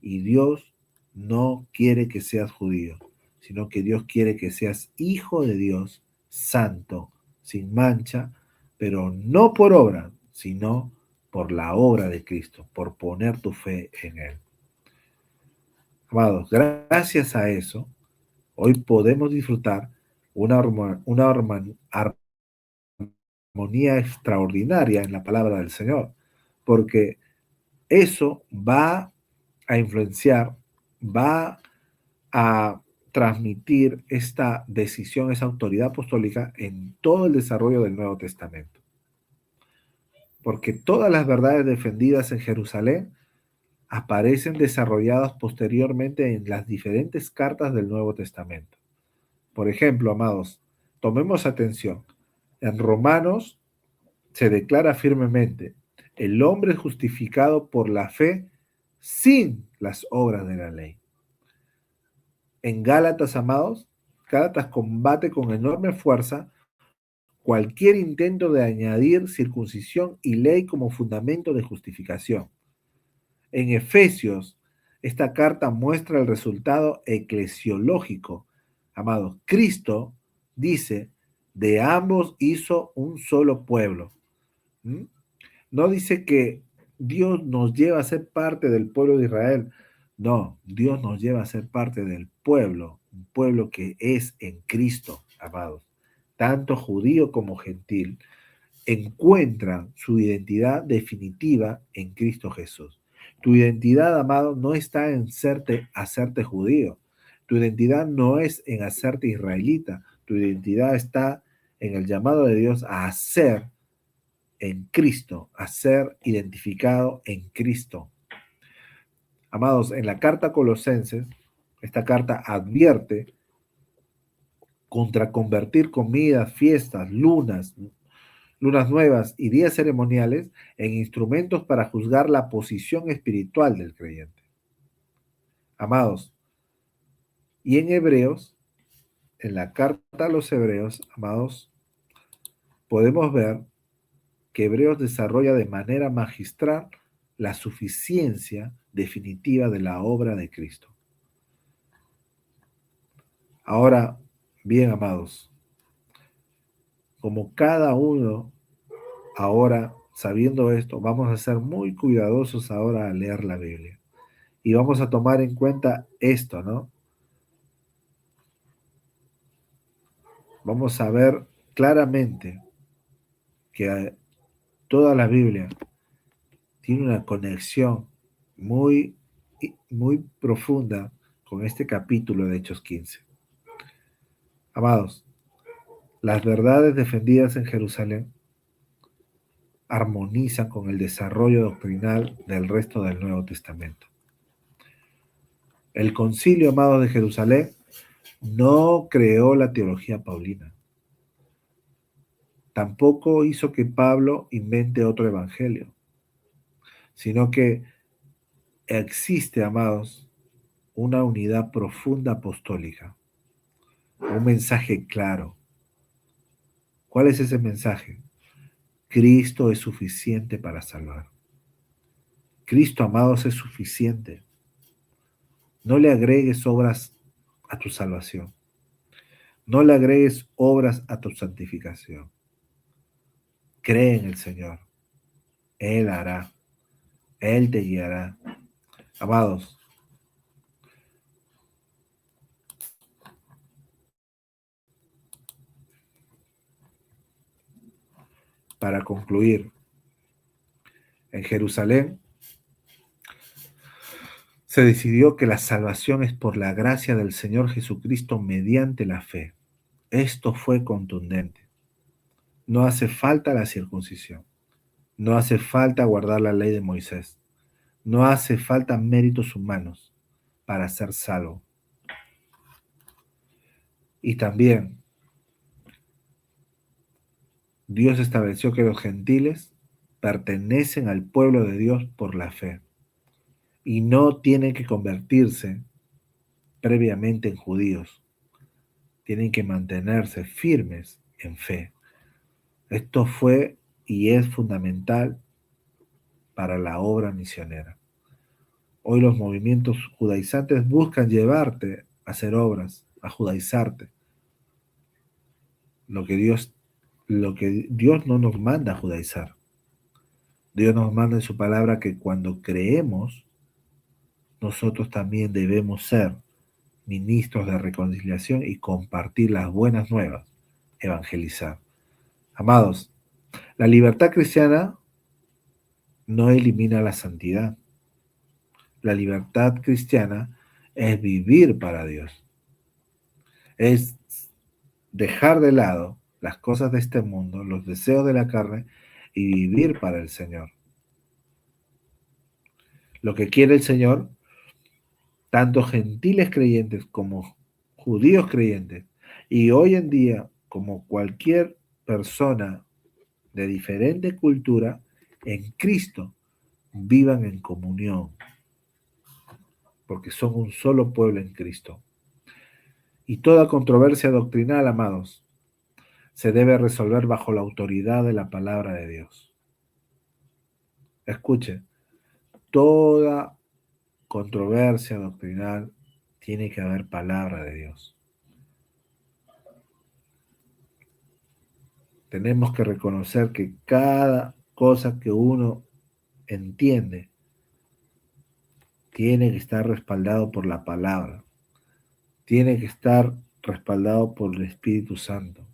Y Dios no quiere que seas judío, sino que Dios quiere que seas hijo de Dios, santo, sin mancha, pero no por obra, sino por la obra de Cristo, por poner tu fe en Él. Amados, gracias a eso, hoy podemos disfrutar una armonía extraordinaria en la palabra del Señor, porque eso va a influenciar, va a transmitir esta decisión, esa autoridad apostólica en todo el desarrollo del Nuevo Testamento. Porque todas las verdades defendidas en Jerusalén aparecen desarrolladas posteriormente en las diferentes cartas del Nuevo Testamento. Por ejemplo, amados, tomemos atención. En Romanos se declara firmemente, el hombre es justificado por la fe sin las obras de la ley. En Gálatas, amados, Gálatas combate con enorme fuerza cualquier intento de añadir circuncisión y ley como fundamento de justificación. En Efesios, esta carta muestra el resultado eclesiológico. Amados, Cristo dice, de ambos hizo un solo pueblo. ¿Mm? No dice que Dios nos lleva a ser parte del pueblo de Israel. No, Dios nos lleva a ser parte del pueblo, un pueblo que es en Cristo, amados. Tanto judío como gentil encuentran su identidad definitiva en Cristo Jesús. Tu identidad, amado, no está en hacerte judío. Tu identidad no es en hacerte israelita. Tu identidad está en el llamado de Dios a hacer en Cristo, a ser identificado en Cristo. Amados, en la carta a Colosenses, esta carta advierte contra convertir comidas, fiestas, lunas nuevas y días ceremoniales en instrumentos para juzgar la posición espiritual del creyente. Amados, y en Hebreos, en la carta a los Hebreos, amados, podemos ver que Hebreos desarrolla de manera magistral la suficiencia definitiva de la obra de Cristo. Ahora, bien, amados, como cada uno ahora, sabiendo esto, vamos a ser muy cuidadosos ahora al leer la Biblia. Y vamos a tomar en cuenta esto, ¿no? Vamos a ver claramente que toda la Biblia tiene una conexión muy, muy profunda con este capítulo de Hechos 15. Amados, las verdades defendidas en Jerusalén armonizan con el desarrollo doctrinal del resto del Nuevo Testamento. El concilio, amados, de Jerusalén no creó la teología paulina. Tampoco hizo que Pablo invente otro evangelio, sino que existe, amados, una unidad profunda apostólica, un mensaje claro. ¿Cuál es ese mensaje? Cristo es suficiente para salvar. Cristo, amados, es suficiente. No le agregues obras a tu salvación. No le agregues obras a tu santificación. Cree en el Señor. Él hará. Él te guiará. Amados, para concluir, en Jerusalén se decidió que la salvación es por la gracia del Señor Jesucristo mediante la fe. Esto fue contundente. No hace falta la circuncisión. No hace falta guardar la ley de Moisés. No hace falta méritos humanos para ser salvo. Y también Dios estableció que los gentiles pertenecen al pueblo de Dios por la fe y no tienen que convertirse previamente en judíos. Tienen que mantenerse firmes en fe. Esto fue y es fundamental para la obra misionera. Hoy los movimientos judaizantes buscan llevarte a hacer obras, a judaizarte. Lo que Dios no nos manda a judaizar. Dios nos manda en su palabra que cuando creemos, nosotros también debemos ser ministros de reconciliación y compartir las buenas nuevas, evangelizar. Amados, la libertad cristiana no elimina la santidad. La libertad cristiana es vivir para Dios. Es dejar de lado las cosas de este mundo, los deseos de la carne y vivir para el Señor. Lo que quiere el Señor, tanto gentiles creyentes como judíos creyentes, y hoy en día como cualquier persona de diferente cultura, en Cristo vivan en comunión, porque son un solo pueblo en Cristo. Y toda controversia doctrinal, amados, se debe resolver bajo la autoridad de la palabra de Dios. Escuche, toda controversia doctrinal tiene que haber palabra de Dios. Tenemos que reconocer que cada cosa que uno entiende tiene que estar respaldado por la palabra, tiene que estar respaldado por el Espíritu Santo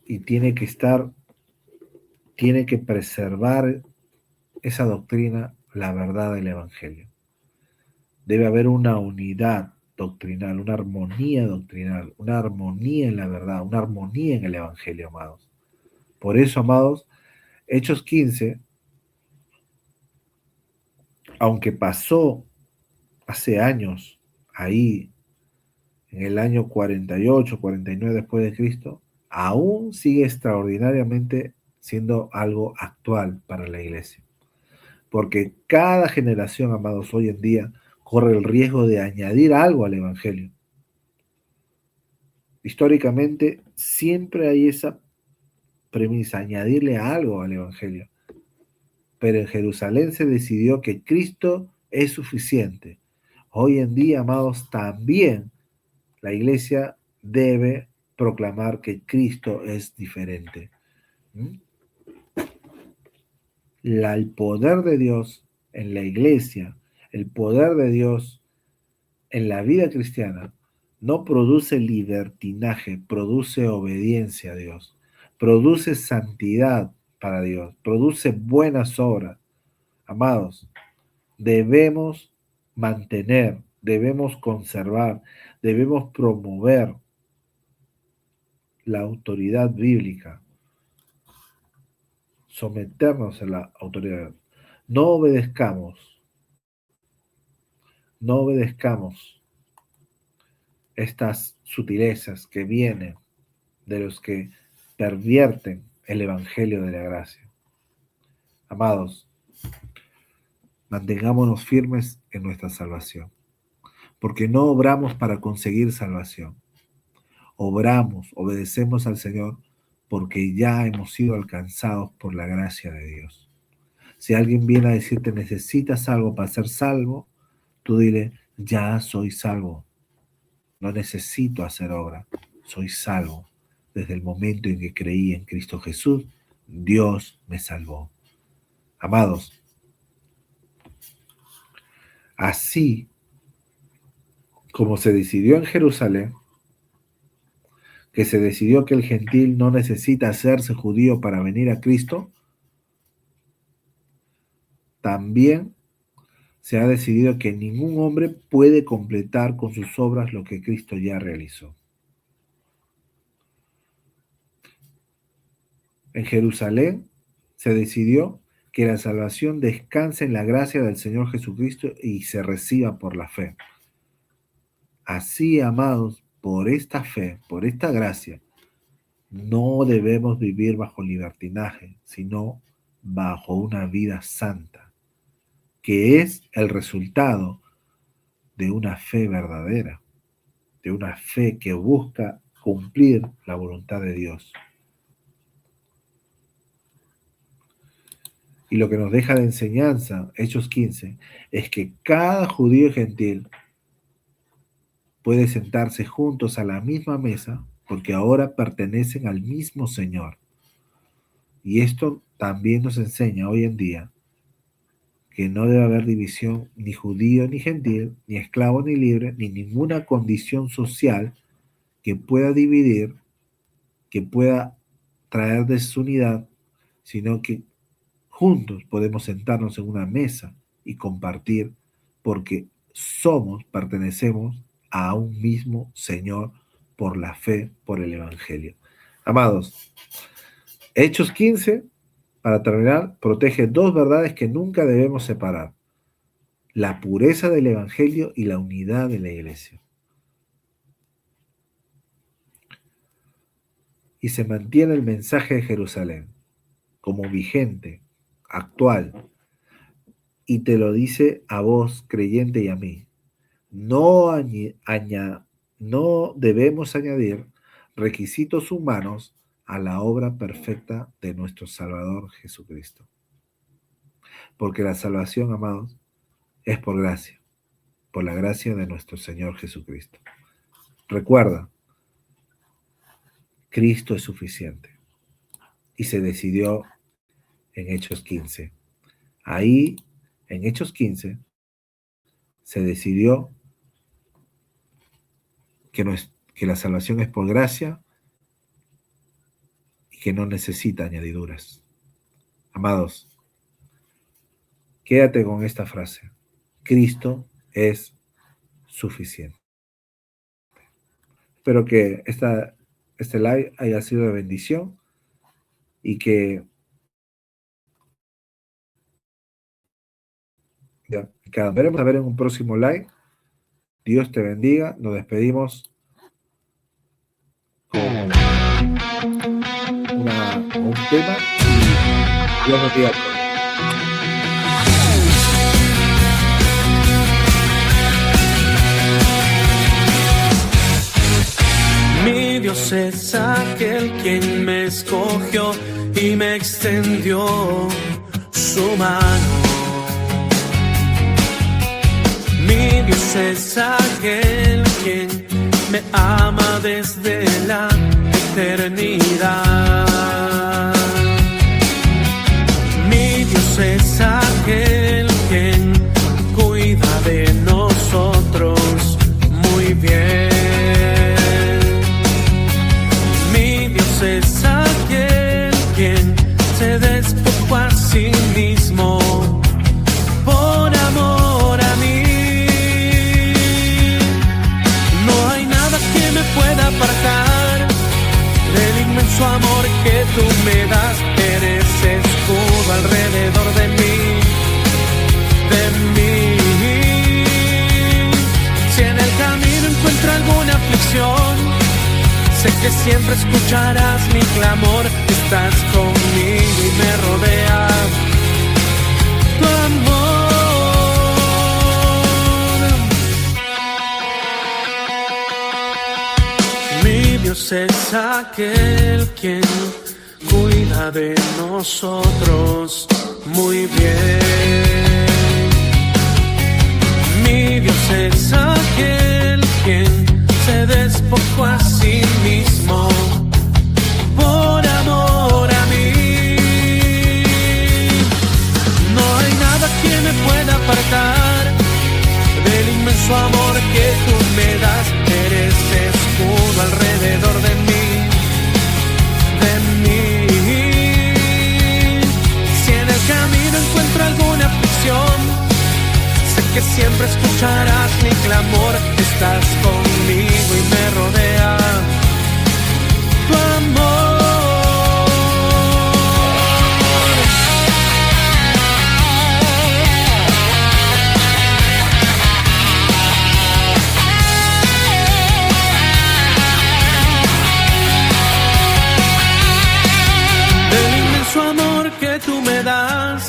y tiene que preservar esa doctrina, la verdad del Evangelio. Debe haber una unidad doctrinal, una armonía doctrinal, una armonía en la verdad, una armonía en el Evangelio, amados. Por eso, amados, Hechos 15, aunque pasó hace años, ahí en el año 48, 49 después de Cristo, aún sigue extraordinariamente siendo algo actual para la iglesia. Porque cada generación, amados, hoy en día corre el riesgo de añadir algo al Evangelio. Históricamente siempre hay esa premisa, añadirle algo al Evangelio. Pero en Jerusalén se decidió que Cristo es suficiente. Hoy en día, amados, también la iglesia debe proclamar que Cristo es diferente. ¿Mm? El poder de Dios en la iglesia, el poder de Dios en la vida cristiana, no produce libertinaje, produce obediencia a Dios, produce santidad para Dios, produce buenas obras. Amados, debemos mantener, debemos conservar, debemos promover la autoridad bíblica, someternos a la autoridad. No obedezcamos, no obedezcamos estas sutilezas que vienen de los que pervierten el evangelio de la gracia. Amados, mantengámonos firmes en nuestra salvación, porque no obramos para conseguir salvación. Obramos, obedecemos al Señor porque ya hemos sido alcanzados por la gracia de Dios. Si alguien viene a decirte necesitas algo para ser salvo, tú dile, ya soy salvo. No necesito hacer obra, soy salvo. Desde el momento en que creí en Cristo Jesús, Dios me salvó. Amados, así como se decidió en Jerusalén, que se decidió que el gentil no necesita hacerse judío para venir a Cristo, también se ha decidido que ningún hombre puede completar con sus obras lo que Cristo ya realizó. En Jerusalén se decidió que la salvación descanse en la gracia del Señor Jesucristo y se reciba por la fe. Así, amados, por esta fe, por esta gracia, no debemos vivir bajo libertinaje, sino bajo una vida santa, que es el resultado de una fe verdadera, de una fe que busca cumplir la voluntad de Dios. Y lo que nos deja de enseñanza, Hechos 15, es que cada judío y gentil puede sentarse juntos a la misma mesa porque ahora pertenecen al mismo Señor. Y esto también nos enseña hoy en día que no debe haber división ni judío ni gentil, ni esclavo ni libre, ni ninguna condición social que pueda dividir, que pueda traer desunidad, sino que juntos podemos sentarnos en una mesa y compartir porque pertenecemos a un mismo Señor por la fe, por el Evangelio. Amados, Hechos 15, para terminar, protege dos verdades que nunca debemos separar: la pureza del Evangelio y la unidad de la iglesia. Y se mantiene el mensaje de Jerusalén como vigente, actual, y te lo dice a vos, creyente, y a mí. No debemos añadir requisitos humanos a la obra perfecta de nuestro Salvador Jesucristo. Porque la salvación, amados, es por gracia, por la gracia de nuestro Señor Jesucristo. Recuerda, Cristo es suficiente. Y se decidió en Hechos 15. Ahí, en Hechos 15, se decidió que la salvación es por gracia y que no necesita añadiduras. Amados, quédate con esta frase: Cristo es suficiente. Espero que este live haya sido de bendición. y que ya, veremos a ver en un próximo live. Dios te bendiga. Nos despedimos con un tema y Dios nos bendiga a todos. Mi Dios es aquel quien me escogió y me extendió su mano. Mi Dios es aquel quien me ama desde la eternidad. Mi Dios es aquel quien cuida de nosotros muy bien. Mi Dios es aquel quien se despojó a sí mismo por amor a mí. No hay nada que me pueda apartar del inmenso amor que tú me das. Eres escudo alrededor de mí, Si en el camino encuentro alguna aflicción, sé que siempre escucharás mi clamor. Estás conmigo y me rodea tu amor. Mi Dios es aquel quien cuida de nosotros muy bien. Mi Dios es aquel quien se despojó a sí mismo por amor a mí. No hay nada que me pueda apartar del inmenso amor que tú me das. Eres escudo alrededor de mí, Si en el camino encuentro alguna aflicción, sé que siempre escucharás mi clamor. Estás conmigo y me rodea tu amor. Del inmenso amor que tú me das,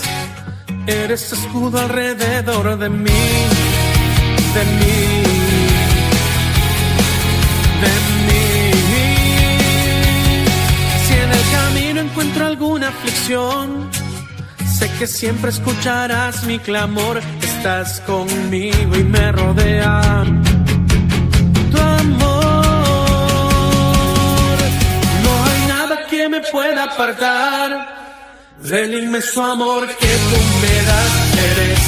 eres escudo alrededor de mí, Si en el camino encuentro alguna aflicción, sé que siempre escucharás mi clamor. Estás conmigo y me rodea tu amor. No hay nada que me pueda apartar del inmenso amor que tú me das. Eres